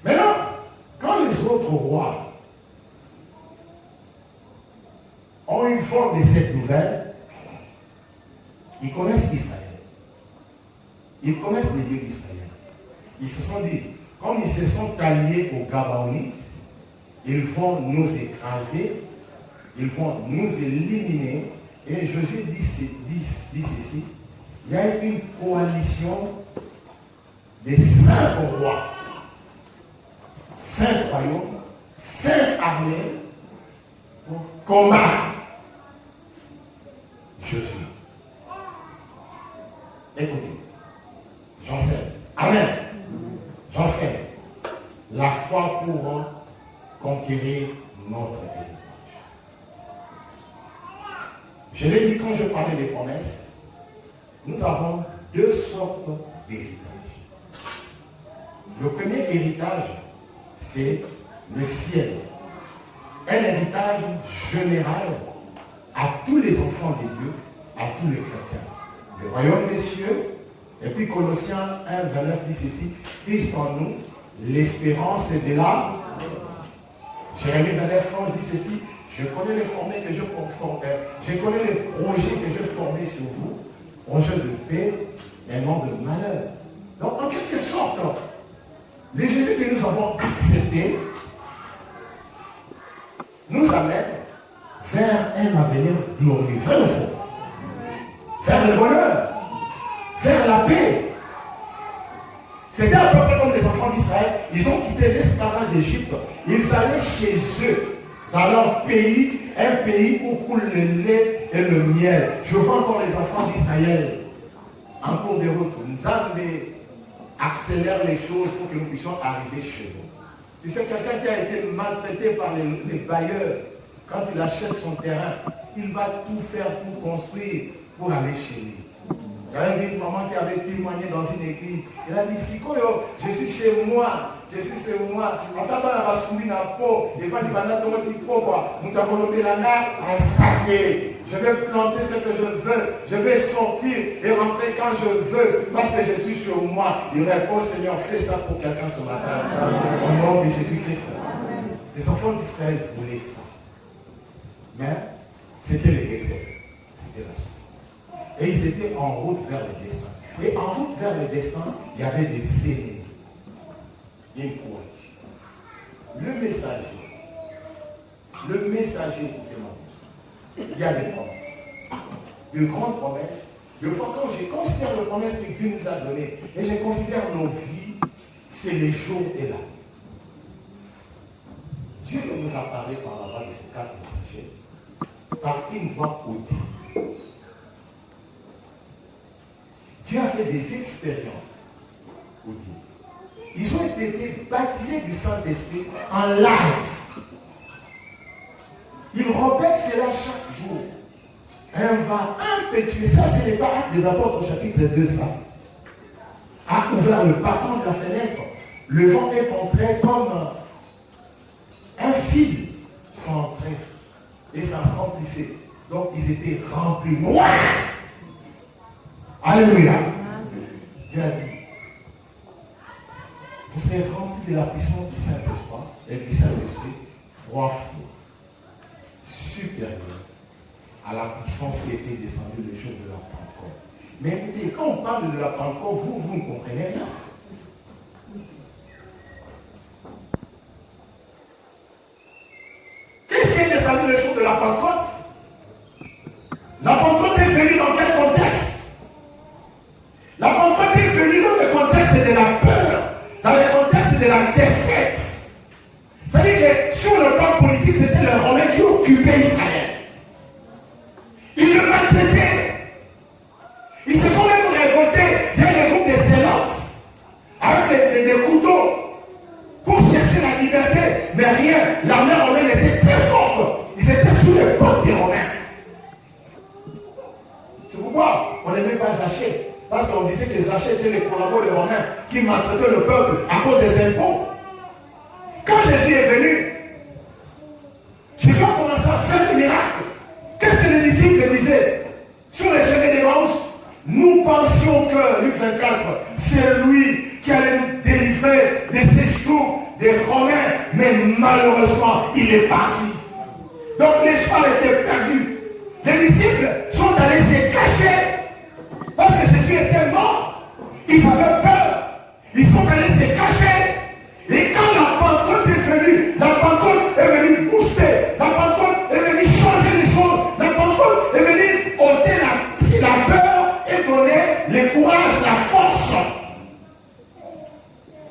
Maintenant, quand les autres rois ont eu vent de cette nouvelle, ils connaissent Israël. Ils connaissent les dieux d'Israël. Ils se sont dit, comme ils se sont alliés aux Gabaonites, ils vont nous écraser, ils vont nous éliminer. Et Josué dit ceci, il y a une coalition des 5 rois, 5 royaumes, 5 armées pour combattre Josué. Écoutez, j'enseigne. Amen. J'enseigne. La foi pour conquérir notre héritage. Je l'ai dit quand je parlais des promesses, nous avons 2 sortes d'héritage. Le premier héritage, c'est le ciel. Un héritage général à tous les enfants de Dieu, à tous les chrétiens. Le royaume des cieux. Et puis Colossiens 1, 29 dit ceci, Christ en nous, l'espérance de la. Jérémie 29, 11 dit ceci, je connais les formés que je formais, je connais les projets que je formais sur vous, projets de paix et non de malheur. Donc en quelque sorte, les Jésus que nous avons acceptés nous amènent vers un avenir glorieux, vers le fond, vers le bonheur, vers la paix. C'était à peu près comme les enfants d'Israël. Ils ont quitté l'esclavage d'Égypte. Ils allaient chez eux, dans leur pays, un pays où coule le lait et le miel. Je vois encore les enfants d'Israël en cours de route. Nzambe accélère les choses pour que nous puissions arriver chez nous. Tu sais, quelqu'un qui a été maltraité par les bailleurs, quand il achète son terrain, il va tout faire pour construire, pour aller chez lui. J'avais vu une maman qui avait témoigné dans une église. Elle a dit, Sikoyo, je suis chez moi. Je suis chez moi. En tant que je vais planter ce que je veux. Je vais sortir et rentrer quand je veux. Parce que je suis chez moi. Il répond, oh Seigneur, fais ça pour quelqu'un ce matin. Au nom de Jésus-Christ. Les enfants d'Israël voulaient ça. Mais c'était le désert. C'était la souffrance. Et ils étaient en route vers le destin. Et en route vers le destin, il y avait des ennemis. Une coalition. Le messager, écoutez-moi, il y a des promesses. de grandes promesses, de fois quand je considère les promesses que Dieu nous a données, et je considère nos vies, c'est les jours et la nuit. Dieu nous a parlé par la voix de ces 4 messagers, par une voix audible. Dieu a fait des expériences audibles. Ils ont été baptisés du Saint-Esprit en live. Ils répètent cela chaque jour. Un va impétueux. Ça, ce n'est pas Actes des Apôtres, chapitre 2, ça. A ouvert le patron de la fenêtre. Le vent est entré comme un fil s'entrait. Et ça remplissait. Donc, ils étaient remplis. Ouais! Alléluia. Dieu a dit, vous serez remplis de la puissance du Saint-Esprit et du Saint-Esprit 3 fois supérieure à la puissance qui était descendue le jour de la Pentecôte. Mais écoutez, quand on parle de la Pentecôte, vous ne comprenez rien. Qu'est-ce qui est descendu le jour de la Pentecôte? La Pentecôte est venue dans quel contexte? La Pentecôte est venue dans le contexte de la peur, dans le contexte de la défaite. C'est-à-dire que sur le plan politique, c'était les Romains qui occupaient Israël. Ils le maltraitaient. Ils se sont même révoltés. Il y a des groupes de zélotes avec des couteaux pour chercher la liberté. Mais rien, l'armée romaine était très forte. Ils étaient sous les bottes des Romains. C'est pourquoi on n'aimait pas Zachée. Parce qu'on disait que Zachée était les collaborateurs des Romains qui maltraitaient le peuple à cause des impôts. Quand Jésus est venu, Jésus a commencé à faire des miracles. Qu'est-ce que les disciples disaient? Sur les chemins d'Emmaüs, nous pensions que, Luc 24, c'est lui qui allait nous délivrer de ces jours des Romains, mais malheureusement, il est parti. Donc l'espoir était perdu. Les disciples sont allés se cacher parce que Jésus était mort. Ils avaient peur. Ils sont allés se cacher. Et quand la Pentecôte est venue, la Pentecôte est venue booster, la Pentecôte est venue changer les choses, la Pentecôte est venue ôter la peur et donner le courage, la force.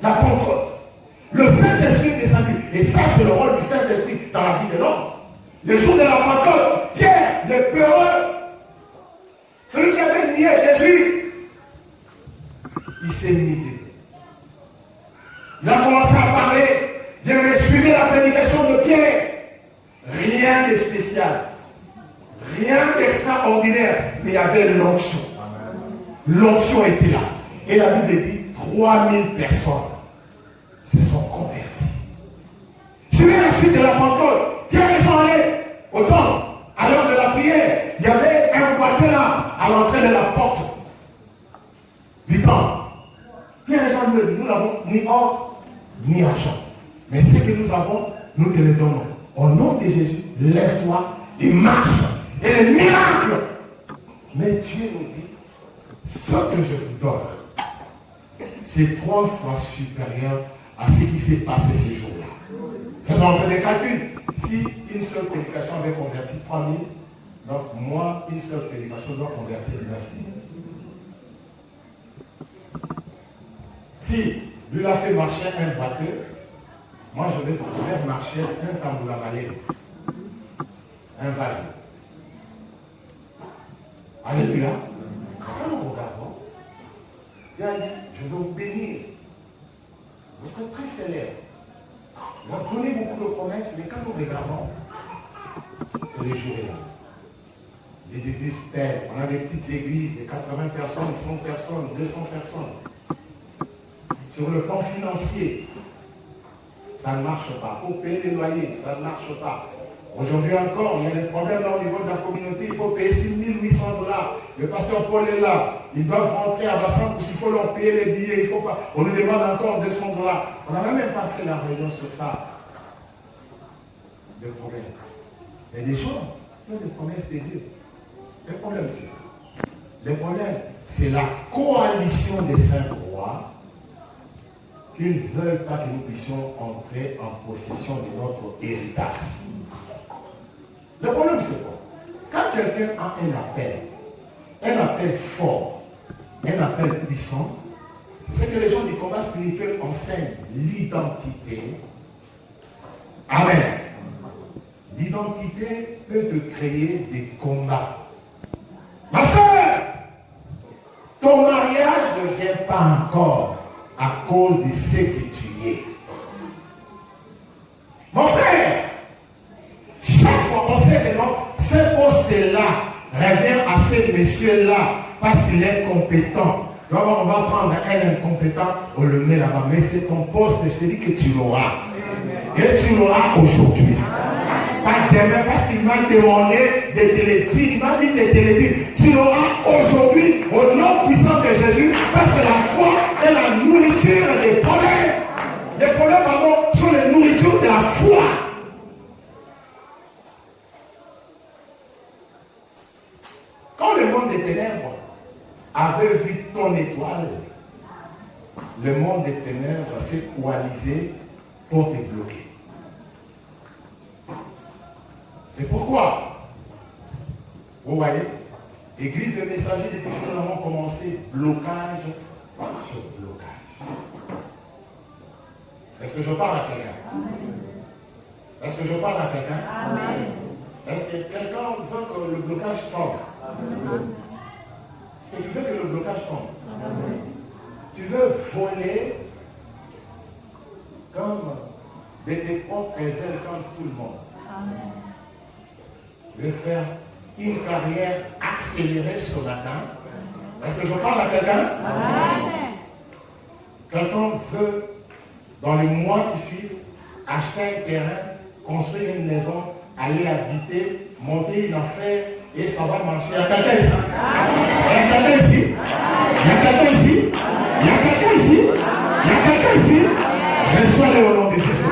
La Pentecôte. Le Saint-Esprit est descendu. Et ça, c'est le rôle du Saint-Esprit dans la vie de l'homme. Le jour de la Pentecôte, Pierre, le peureux, celui qui avait nié Jésus, il s'est mis dedans. Il a commencé à parler. Il avait suivi la prédication de Pierre. Rien de spécial. Rien d'extraordinaire. Mais il y avait l'onction. L'onction était là. Et la Bible dit 3000 personnes se sont converties. Suivez la suite de la Pentecôte. Pierre et Jean allaient au temple. À l'heure de la prière, il y avait un boiteux là à l'entrée de la porte du temple. Pierre et Jean, nous n'avons ni or ni argent. Mais ce que nous avons, nous te le donnons. Au nom de Jésus, lève-toi et marche. Et les miracles. Mais Dieu nous dit, ce que je vous donne, c'est 3 fois supérieur à ce qui s'est passé ce jour-là. Faisons un peu des calculs. Si une seule prédication avait converti 3000, donc moi, une seule prédication doit convertir 9000. Si lui a fait marcher un bateau, moi je vais faire marcher un tambour-la-vallée, un vague. Alléluia. Quand nous regardons, Dieu a dit, je vais vous bénir. Vous serez très célèbres. Il a donné beaucoup de promesses, mais quand nous regardons, c'est les jours là. Les églises perdent. On a des petites églises de 80 personnes, 100 personnes, 200 personnes. Sur le plan financier, ça ne marche pas. Pour payer les loyers, ça ne marche pas. Aujourd'hui encore, il y a des problèmes là au niveau de la communauté. Il faut payer 6 800 $. Le pasteur Paul est là. Ils doivent rentrer à Bassan-Pousse. Il faut leur payer les billets. Il faut pas. On nous demande encore 200 $. On n'a même pas fait la réunion sur ça. Le problème. Il y a des gens qui ont des promesses de Dieu. Le problème, c'est quoi? Le problème, c'est la coalition des saints rois qui ne veulent pas que nous puissions entrer en possession de notre héritage. Le problème, c'est quoi? Quand quelqu'un a un appel, un appel fort, un appel puissant, c'est ce que les gens du combat spirituel enseignent, l'identité. Amen. L'identité peut te créer des combats. Ma soeur, ton mariage ne vient pas encore à cause de ce que tu es. Mon frère, chaque fois on sait que non, ce poste-là revient à ce monsieur-là parce qu'il est compétent. Donc on va prendre un incompétent, on le met là-bas. Mais c'est ton poste, je te dis que tu l'auras. Et tu l'auras aujourd'hui. Pas demain, parce qu'il m'a demandé de te le dire. Il m'a dit de te le dire. Tu l'auras aujourd'hui au nom puissant de Jésus. Parce que la foi est la nourriture des problèmes. Les problèmes, pardon, sont les nourritures de la foi. Quand le monde des ténèbres avait vu ton étoile, le monde des ténèbres s'est coalisé pour te bloquer. C'est pourquoi, vous voyez, Église de messager, depuis que nous avons commencé, blocage sur blocage. Est-ce que je parle à quelqu'un? Est-ce que je parle à quelqu'un? Est-ce que quelqu'un veut que le blocage tombe? Est-ce que tu veux que le blocage tombe? Tu veux voler comme de tes propres ailes comme tout le monde. Tu veux faire une carrière accélérée ce matin. Est-ce que je parle à quelqu'un? Quelqu'un veut, dans les mois qui suivent, acheter un terrain, construire une maison, aller habiter, monter une affaire, et ça va marcher. Il y a quelqu'un ici? Il y a quelqu'un ici? Il y a quelqu'un ici? Il y a quelqu'un ici? Il y a quelqu'un ici? Reçois-le au nom de Jésus.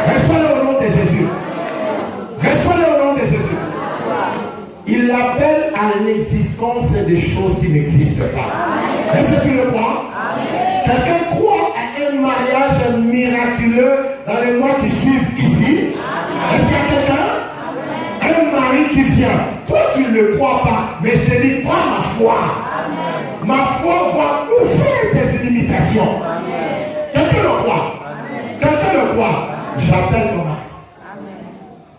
Reçois-le au nom de Jésus. Reçois-le au nom de Jésus. Il appelle à l'existence des choses qui n'existent pas. Est-ce que tu le crois? Quelqu'un croit à un mariage miraculeux dans les mois qui suivent ici? Est-ce qu'il y a quelqu'un? Un mari qui vient. Toi, tu ne le crois pas, mais je te dis, prends ma foi. Ma foi va ouvrir tes limitations. Quelqu'un le croit? Quelqu'un le croit? J'appelle ton mari.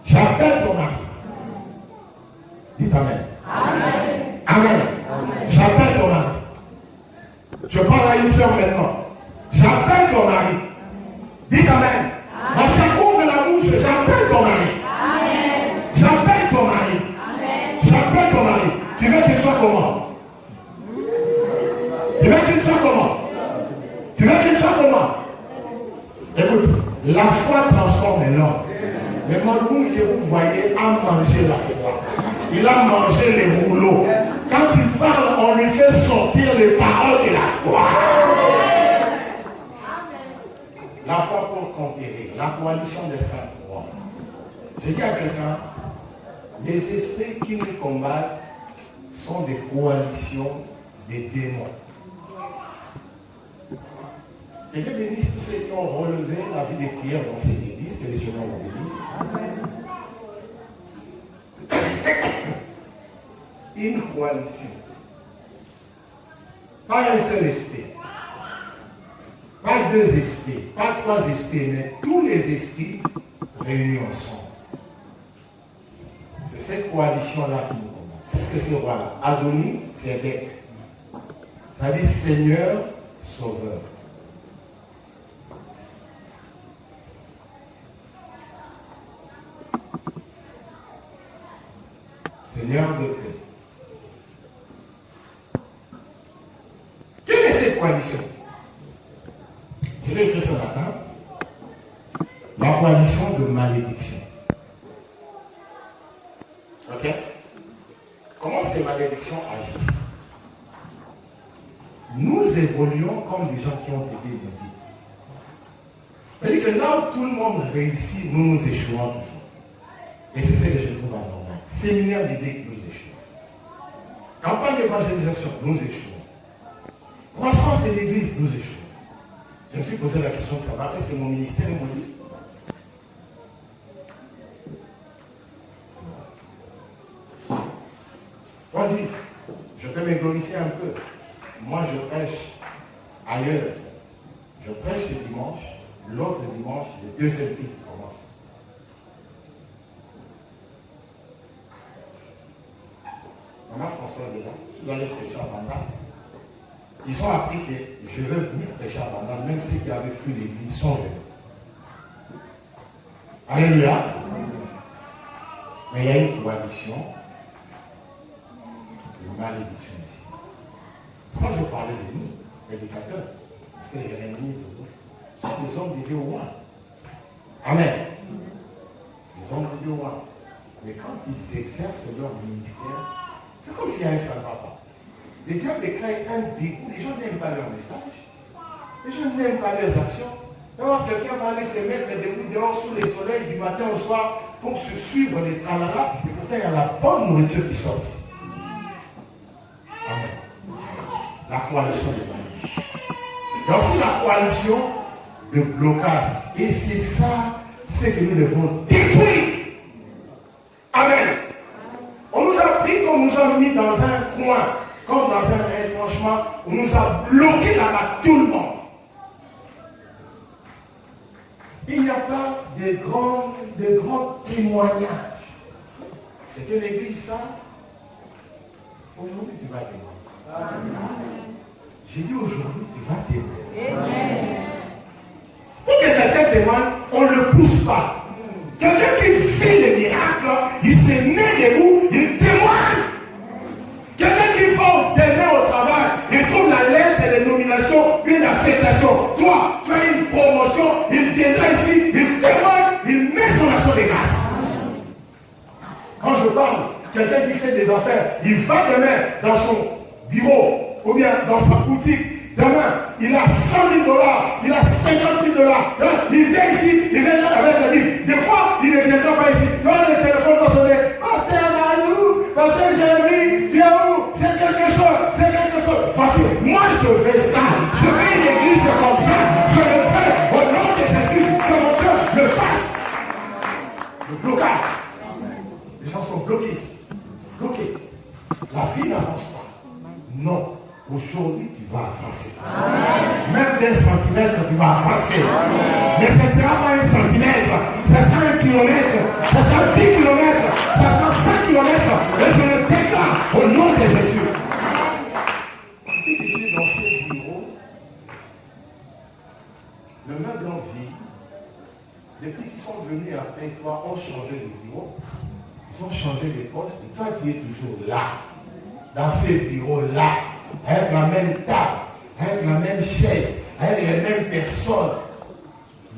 J'appelle ton mari. Dites Amen. Amen. J'appelle ton mari. Je parle à une soeur maintenant. J'appelle ton mari. Dites Amen. Ma soeur ouvre la bouche. J'appelle ton mari. J'appelle ton mari. J'appelle ton mari. Tu veux qu'il soit comment? Tu veux qu'il soit comment? Tu veux qu'il soit comment? Écoute, la foi transforme l'homme. Le Malboum que vous voyez a mangé la foi. Il a mangé les rouleaux. Quand il parle, on lui fait sortir les paroles de la foi. La foi pour conquérir. La coalition des saints. Je dis à quelqu'un, les esprits qui nous combattent sont des coalitions des démons. Que Dieu bénisse tous ceux qui ont relevé la vie des prières dans cette église, que les Seigneur vous bénisse. Une coalition. Pas un seul esprit. Pas deux esprits. Pas trois esprits, mais tous les esprits réunis ensemble. C'est cette coalition-là qui nous combat. C'est ce que c'est roi-là. Adoni, c'est Bec. Ça dit Seigneur, Sauveur. Seigneur de paix. Quelle est cette coalition? Je l'ai écrit ce matin. La coalition de malédiction. Ok? Comment ces malédictions agissent? Nous évoluons comme des gens qui ont été maudits. C'est-à-dire que là où tout le monde réussit, nous échouons toujours. Et c'est ce que je trouve anormal. Séminaire d'idées, nous échouons. Campagne d'évangélisation, nous échouons. Croissance de l'église, nous échouons. Je me suis posé la question de savoir, est-ce que mon ministère est maudit? On dit, Je peux me glorifier un peu. Moi, je prêche ailleurs. Je prêche ce dimanche. L'autre dimanche, le deuxième culte commence. Maman Françoise est là. Vous allez prêcher à Banda. Ils ont appris que je veux venir prêcher à Banda, même ceux qui avaient fui l'église sont venus. Alléluia. Mais il y a une coalition de malédiction ici. Ça, je parlais de nous, prédicateurs. C'est Jérémie, c'est des hommes de Dieu au moins. Amen. Les hommes de Dieu au moins. Mais quand ils exercent leur ministère, c'est comme si un ça ne va pas. Le diable crée un dégoût. Les gens n'aiment pas leur message. Les gens n'aiment pas leurs actions. Alors quelqu'un va aller se mettre debout dehors sous le soleil du matin au soir pour se suivre les tralala. Et pourtant, il y a la bonne nourriture qui sort ici. Amen. La coalition de malédiction. Il y a aussi la coalition de blocage. Et c'est ça, ce que nous devons détruire. Amen. On nous a pris comme nous a mis dans un coin, comme dans un retranchement, on nous a bloqué là-bas tout le monde. Il n'y a pas de grands témoignages. C'est que l'Église, ça, aujourd'hui tu vas témoigner. J'ai dit aujourd'hui tu vas témoigner. Pour que quelqu'un témoigne, on ne le pousse pas. Quelqu'un qui fait des miracles, il se met debout, il témoigne. Quelqu'un qui va demain au travail, il trouve la lettre de nomination, une affectation. Toi, tu as une promotion, il viendra ici, il témoigne, il met son action de grâce. Quand je parle, quelqu'un qui fait des affaires, il va demain dans son bureau, ou bien dans sa boutique. Demain, il a 100 000 $, il a 50 000 $. Il vient ici, il vient là avec la Bible. Des fois, il ne viendra pas ici. Quand le téléphone va sonner, Pasteur Malou, Pasteur Jérémie, tu es où? J'ai quelque chose, j'ai quelque chose. Voici, moi je veux ça. Je veux une église comme ça. Je le fais au nom de Jésus, que mon Dieu le fasse. Le blocage. Les gens sont bloqués ici. Bloqués. La vie n'avance pas. Non. Aujourd'hui, tu vas avancer. Amen. Même d'un centimètre, tu vas avancer. Amen. Mais ce ne sera pas un centimètre, ce sera 1 kilomètre, ce sera 10 kilomètres, ce sera 5 kilomètres. Et je le déclare au nom de Jésus. Depuis que j'étais dans ce bureau, le meuble en vie, les petits qui sont venus après toi ont changé de bureau, ils ont changé de poste, et toi tu es toujours là, dans ce bureau-là. Avec la même table, avec la même chaise, avec les mêmes personnes.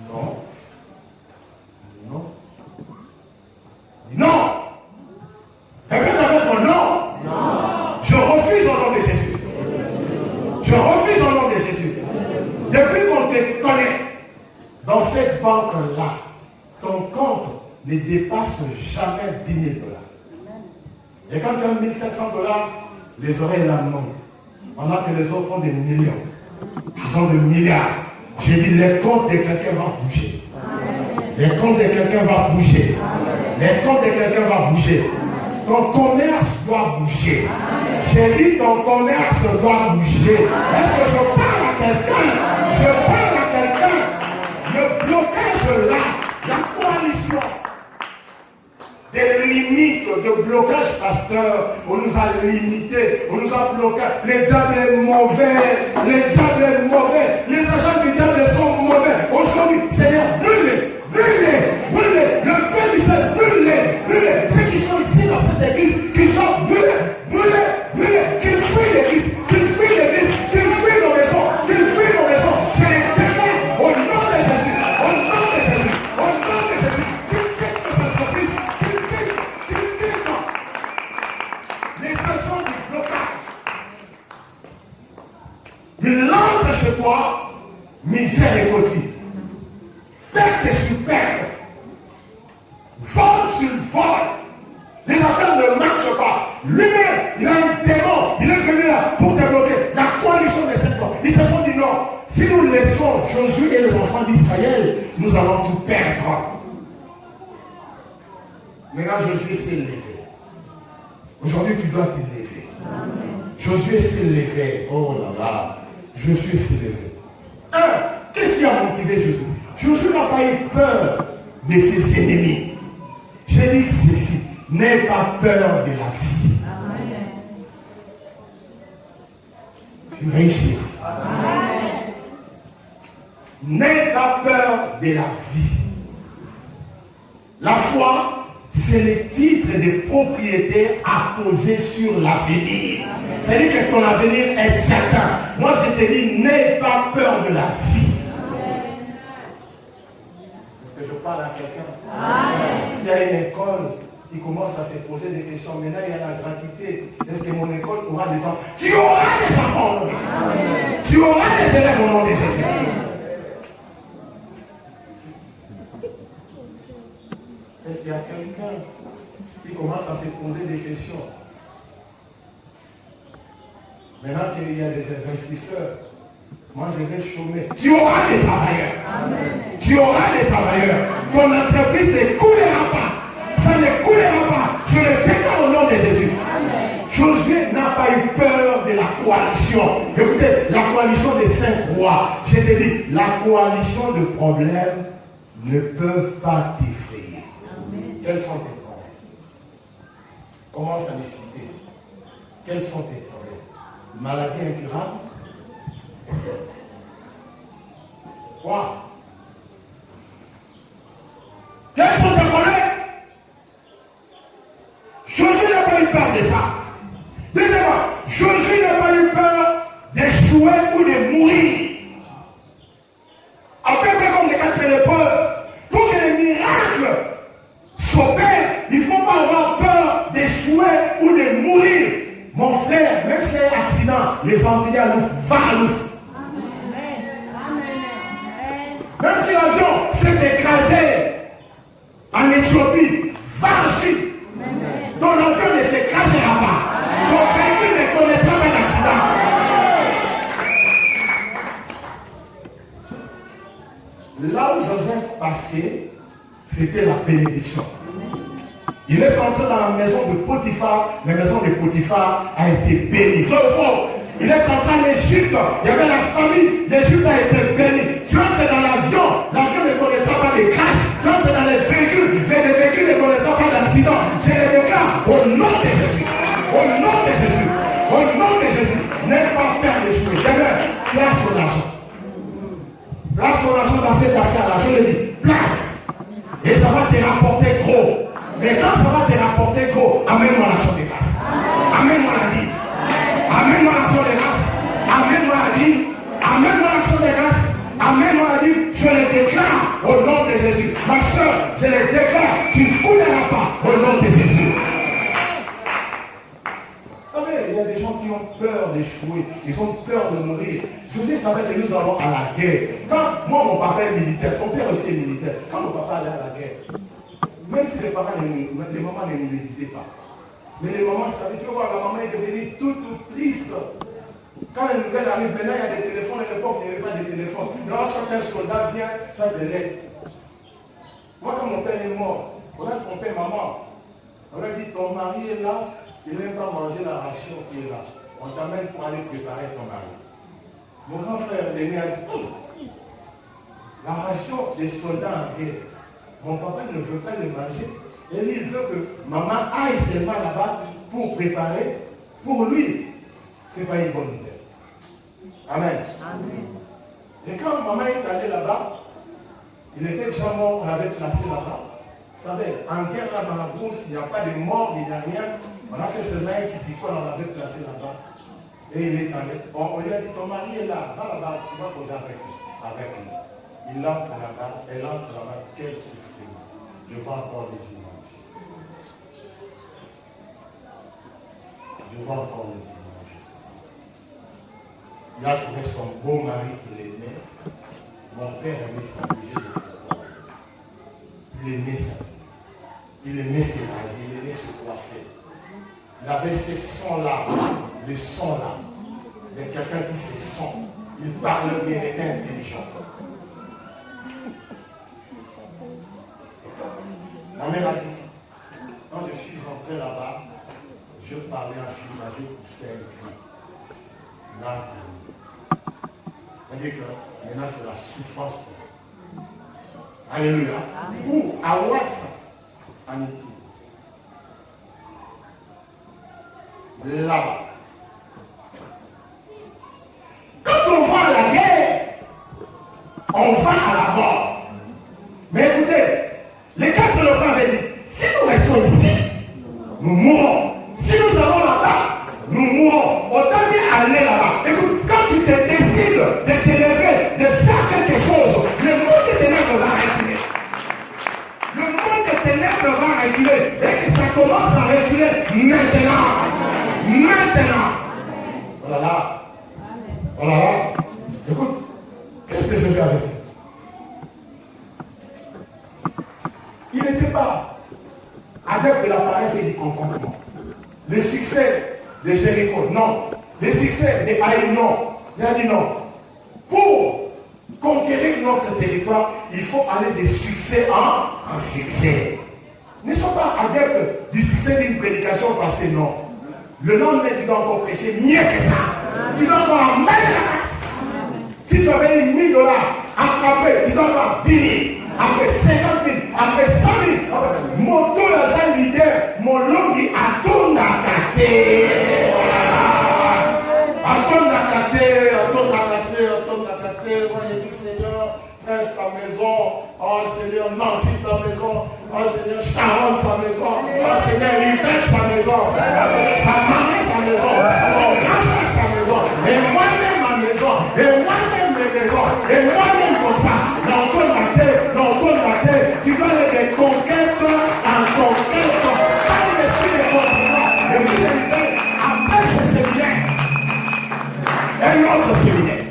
Non. Non. Non. Répète avec moi, non. Non. Je refuse au nom de Jésus. Je refuse au nom de Jésus. Depuis qu'on te connaît, dans cette banque-là, ton compte ne dépasse jamais 10 000 $. Et quand tu as 1 700 $, les oreilles la manquent. Pendant que les autres ont des millions, ils ont des milliards. J'ai dit, les comptes de quelqu'un vont bouger. Les comptes de quelqu'un vont bouger. Les comptes de quelqu'un vont bouger. Ton commerce doit bouger. J'ai dit, ton commerce doit bouger. Est-ce que je parle à quelqu'un? Je parle à quelqu'un. Le blocage là, la coalition. Des limites de blocage, pasteur. On nous a limités, on nous a bloqués. Les diables sont mauvais, les diables sont mauvais, les agents du diable sont mauvais. Aujourd'hui, Seigneur, brûlez, brûlez, brûlez. Le feu du ciel, brûlez, brûlez. Ceux qui sont ici dans cette église, qui sont brûlés, brûlés, brûlés, qu'ils fuient l'église, qu'ils fuient l'église, qu'ils fuient nos maisons, qu'ils fuient nos maisons. Je les déclare au nom de Jésus, au nom de Jésus, au nom de Jésus. Qu'ils quittent nos entreprises. Les agents du blocage, ils entrent chez toi, misère et quotidien, perte sur perte, vol sur vol, les affaires ne marchent pas. Lui-même, il a un démon, il est venu là pour te bloquer. La coalition des 7 ans, ils se sont dit non, si nous laissons Josué et les enfants d'Israël, nous allons tout perdre. Maintenant, Josué s'est levé. Aujourd'hui, tu dois te lever. Amen. Josué s'est levé. Oh là là. Josué s'est levé. Qu'est-ce qui a motivé Josué? Josué n'a pas eu peur de ses ennemis. J'ai dit ceci. N'aie pas peur de la vie. Tu réussiras. N'aie pas peur de la vie. La foi, c'est le titre de propriété apposé sur l'avenir. C'est-à-dire que ton avenir est certain. Moi, je te dis, n'aie pas peur de la vie. Est-ce que je parle à quelqu'un qui a une école, qui commence à se poser des questions? Maintenant, il y a la gratuité. Est-ce que mon école aura des enfants? Tu auras des enfants au nom de Jésus. Tu auras des élèves au nom de Jésus. Est-ce qu'il y a quelqu'un qui commence à se poser des questions? Maintenant qu'il y a des investisseurs, moi je vais chômer. Tu auras des travailleurs. Amen. Tu auras des travailleurs. Ton entreprise ne coulera pas. Ça ne coulera pas. Je le déclare au nom de Jésus. Amen. Josué n'a pas eu peur de la coalition. Écoutez, la coalition des 5 rois. Je te dis, la coalition de problèmes ne peuvent pas t'effrayer. Quels sont tes problèmes? Commence à les citer. Quels sont tes problèmes? Maladie incurable? Quoi? Quels sont tes problèmes? Josué n'a pas eu peur de ça. Deuxièmement, Josué n'a pas eu peur d'échouer ou de mourir. À peu près comme les 4 lépreux, pour que les miracles s'opèrent, il ne faut pas avoir peur d'échouer ou de mourir. Mon frère, même si c'est un accident, l'évangile à l'ouf, va à l'ouf. Même si l'avion s'est écrasé en Éthiopie, va en Chine. Ton avion ne s'écrasera pas. Ton véhicule ne connaîtra pas d'accident. Là où Joseph passait, c'était la bénédiction. Il est entré dans la maison de Potiphar. La maison de Potiphar a été bénie. Il est entré en Égypte. Il y avait la famille. L'Égypte a été bénie. Tu entres dans l'avion. L'avion ne connaîtra pas de crash. Tu entres dans les véhicules. Les véhicules ne connaîtront pas d'accident. Je les déclare au nom de Jésus. Au nom de Jésus. Au nom de Jésus. N'aie pas peur d'échouer. Demain, place ton argent. Place ton argent dans cette affaire-là. Je le dis. Place. Et ça va te rapporter gros. Mais quand ça va te rapporter gros, amène-moi l'action de grâce. Amène-moi la vie. Amène-moi l'action de grâce. Amène-moi la vie. Amène-moi l'action de grâce. Amène-moi la vie. Je le déclare au nom de Jésus. Ma soeur, je le déclare. Tu ne couleras pas au nom de Jésus. Vous savez, il y a des gens qui ont peur d'échouer. Ils ont peur de mourir. Je vous dis, savez que nous allons à la guerre. Quand moi, mon papa est militaire, ton père aussi est militaire. Quand mon papa allait à la guerre, même si les parents, les mamans ne nous le disaient pas. Mais les mamans savaient, tu vois, la maman est devenue toute triste. Quand les nouvelles arrivent, maintenant il y a des téléphones, à l'époque il n'y avait pas de téléphone. Là, quand un soldat vient, ça des lettres. Moi, quand mon père est mort, on a trompé maman. On a dit, ton mari est là, il n'aime pas manger la ration qui est là. On t'amène pour aller préparer ton mari. Mon grand frère, l'aîné, a dit, la ration des soldats en guerre. Mon papa ne veut pas le manger. Et lui, il veut que maman aille seulement là-bas pour préparer. Pour lui, ce n'est pas une bonne nouvelle. Amen. Amen. Et quand maman est allée là-bas, il était déjà mort, on l'avait placé là-bas. Vous savez, en guerre, là, dans la brousse, il n'y a pas de mort, il n'y a rien. On a fait seulement un petit picot, on l'avait placé là-bas. Et il est allé. On lui a dit, ton mari est là, va là-bas, tu vas causer avec lui. Il entre là-bas, elle entre là-bas, quelle souffrance. Je vois encore les images. Je vois encore les images. Il a trouvé son beau mari qu'il aimait. Mon père aimait s'habiller de football. Il aimait s'habiller. Il aimait s'évaser, il aimait se coiffer. Il avait ces sons-là, le son-là. Mais quelqu'un qui se sent. Il parle bien, il était intelligent. Ma mère a dit, quand je suis entré là-bas, je parlais à Dieu, je poussais un cri. C'est-à-dire que maintenant c'est la souffrance. Alléluia. Ou à Watson, en Éthiopie. Là-bas. Quand on va à la guerre, on va à la mort. Mais écoutez, les 4 lepreux avaient dit, si nous restons ici, nous mourrons. Si nous allons là-bas, nous mourrons. Autant mieux aller là-bas. Écoute, quand tu te décides de t'élever, de faire quelque chose, le monde des ténèbres va reculer. Le monde des ténèbres va reculer. Et que ça commence à reculer maintenant. Maintenant. Voilà là. Voilà là. Écoute, qu'est-ce que Jésus avait fait? Il n'était pas adepte de la paresse et du contentement. Le succès de Jéricho, non. Le succès de Haï, non. Il a dit non. Pour conquérir notre territoire, il faut aller de succès en succès. Ne sois pas adepte du succès d'une prédication passée, non. Le lendemain, tu dois encore prêcher mieux que ça. Tu dois encore en mettre la max. Si tu avais eu 1000 $, après, tu dois avoir 10 000. Après 50 000, après 100 000, mon taux de leader, mon long dit Aton Nakate. Aton Nakate, moi j'ai dit Seigneur, presse sa maison, oh Seigneur, Nancy sa maison, oh Seigneur, Sharon sa maison, oh Seigneur, Yvette sa maison, oh Seigneur, sa maman sa maison, oh Raphaël sa maison, et moi-même ma maison, et moi-même mes maisons, et moi-même comme ça, dans ton matin, tu dois aller de conquête en conquête, par l'esprit de conquête, et vous allez après ce séminaire, un autre séminaire.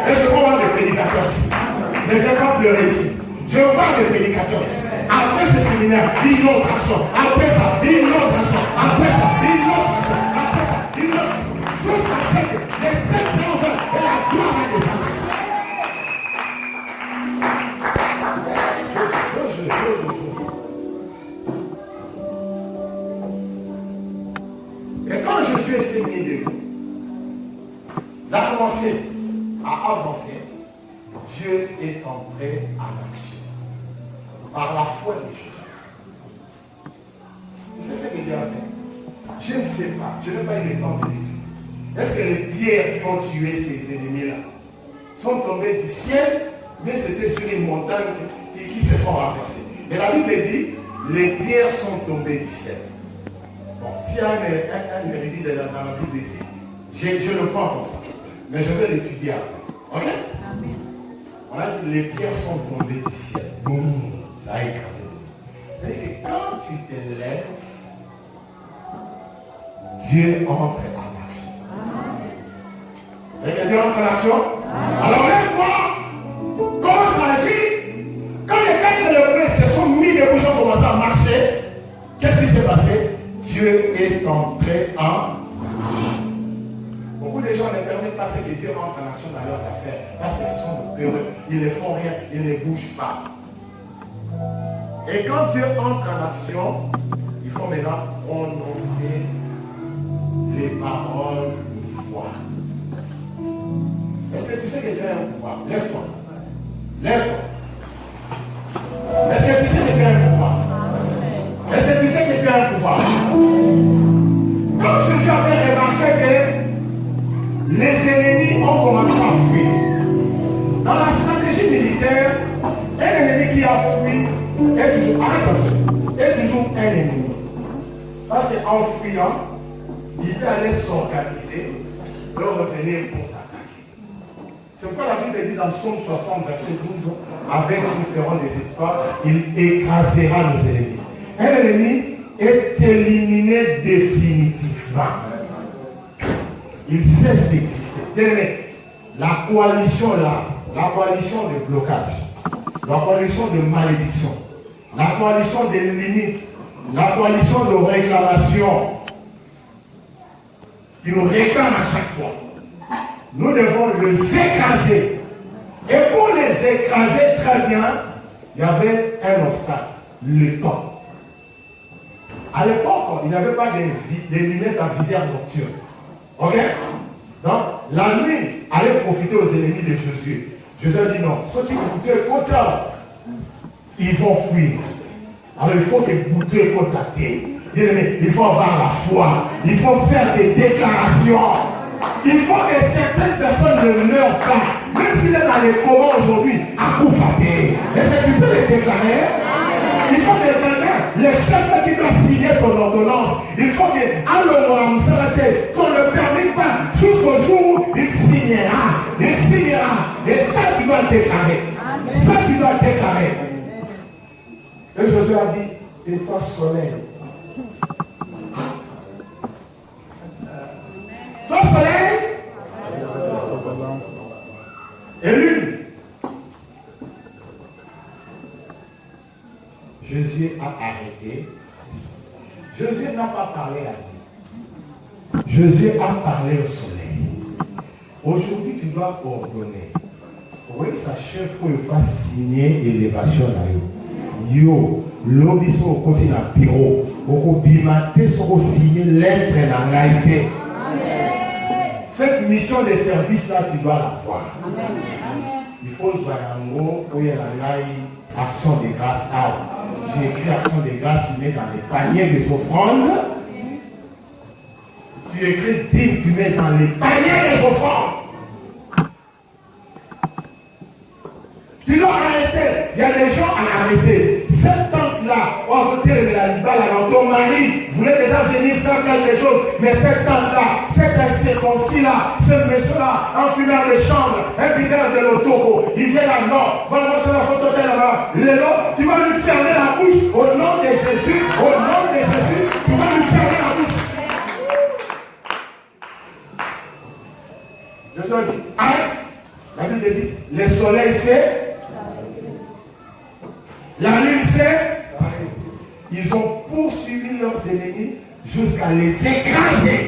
Et je vois des prédicateurs ici. Ne fais pas pleurer ici. Je vois des prédicateurs ici. Après ce séminaire, une autre action. Après ça, une autre action. Après ça, une autre action. Après ça, une autre action. Jusqu'à ce que les 7 seront et la gloire va descendre. Et quand Jésus est séminé de lui, il a commencé à avancer, Dieu est entré en action par la foi de Jésus. Tu sais ce que Dieu a fait? Je ne sais pas, je n'ai pas eu le temps de l'étudier. Est-ce que les pierres qui ont tué ces ennemis-là sont tombées du ciel, mais c'était sur une montagne qui se sont renversées? Et la Bible dit, les pierres sont tombées du ciel. Bon, s'il y a un érudit dans la Bible ici, je le prends comme ça. Mais je vais l'étudier après. Ok? Amen. On a dit les pierres sont tombées du ciel. Boum, ça a écrasé. C'est-à-dire que quand tu te lèves, Dieu entre en action. Et que Dieu entre en action. Alors lève-toi, commence à agir. Quand les 4 lepreux se sont mis debout, ils ont commencé à marcher. Qu'est-ce qui s'est passé? Dieu est entré en action. Beaucoup de gens ne permettent pas que Dieu entre en action dans leurs affaires parce que ce sont heureux. Ils ne font rien, ils ne bougent pas. Et quand Dieu entre en action, il faut maintenant prononcer les paroles de foi. Est-ce que tu sais que Dieu a un pouvoir? Lève-toi. Lève-toi. Est-ce que tu sais que Dieu a un pouvoir? Est-ce que tu sais que Dieu a un pouvoir? Quand Jésus avait remarqué que les ennemis ont commencé à fuir. Dans la stratégie militaire, un ennemi qui a fui est toujours un ennemi. Parce qu'en fuyant, il peut aller s'organiser et revenir pour t'attaquer. C'est pourquoi la Bible dit dans Psaume 60, verset 12, avec nous ferons des exploits, il écrasera nos ennemis. Un ennemi est éliminé définitivement. Il cesse d'exister. La coalition là, la coalition de blocage, la coalition de malédiction, la coalition des limites, la coalition de réclamation qui nous réclament à chaque fois. Nous devons les écraser. Et pour les écraser très bien, il y avait un obstacle, le temps. À l'époque, il n'y avait pas des lunettes à visière nocturne. Ok? Donc, la nuit allait profiter aux ennemis de Jésus. Jésus a dit non. Ceux qui écoutaient comme ça, ils vont fuir. Alors il faut que écouter contacter. Il faut avoir la foi. Il faut faire des déclarations. Il faut que certaines personnes ne meurent pas. Même s'il est dans les comas aujourd'hui, à coup fatigué. Est-ce que tu peux les déclarer? Il faut déclarer. Les chefs qui doivent signer ton ordonnance. Il faut que, qu'on ne permette pas jusqu'au jour où il signera. Il signera. Et ça, tu dois déclarer. Ça, tu dois déclarer. Et Josué a dit, et toi, soleil. Toi, soleil. Et lune. Jésus a arrêté. Jésus n'a pas parlé à Dieu. Jésus a parlé au soleil. Aujourd'hui, tu dois ordonner. Oui, sa chef, il faut signer élévation là. Yo, l'obispo au côté d'un bureau. Au bimaté, sur signer lettre dans l'AIT. Cette mission de service là, tu dois la voir. Il faut jouer un mot où il y a la action de grâce. Tu écris action de grâce, tu mets dans les paniers des offrandes. Tu écris dîme, tu mets dans les paniers des offrandes. Tu dois arrêter. Il y a des gens à arrêter. Cette tante-là, ton mari voulait déjà venir faire quelque chose, mais cette tante-là, cet incirconcis-là, ce monsieur-là, un fumeur de chambre, un fumeur de l'auto, il vient là, non, voilà, c'est la photo de là-bas. Tu vas lui fermer la bouche au nom de Jésus, au nom de Jésus, tu vas lui fermer la bouche. Jésus a dit, arrête. La Bible dit, le soleil c'est, la lune c'est, ils ont poursuivi leurs ennemis jusqu'à les écraser.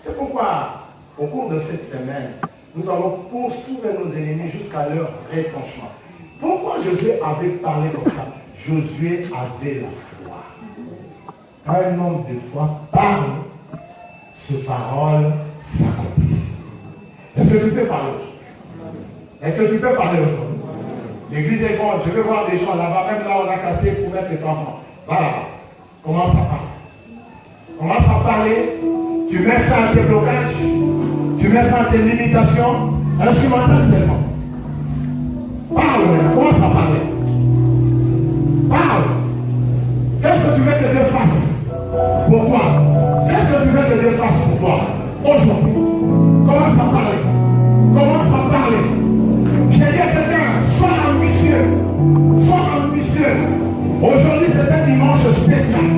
C'est pourquoi, au cours de cette semaine, nous allons poursuivre nos ennemis jusqu'à leur retranchement. Pourquoi Josué avait parlé comme ça? Josué avait la foi. Quand un homme de foi parle, ses paroles s'accomplissent. Est-ce que tu peux parler aujourd'hui? Est-ce que tu peux parler aujourd'hui? L'église est grande, je veux voir des gens là-bas, même là on a cassé pour mettre les parents. Voilà, commence à parler. Commence à parler, tu mets fin à tes blocages, tu mets fin à tes limitations, instrumentales seulement. Parle maintenant, commence à parler. Parle. Qu'est-ce que tu veux que Dieu fasse pour toi? Qu'est-ce que tu veux que Dieu fasse pour toi aujourd'hui? Commence à parler. Commence à parler. J'ai dit à quelqu'un, sois ambitieux. Sois ambitieux. Aujourd'hui, c'est un dimanche spécial.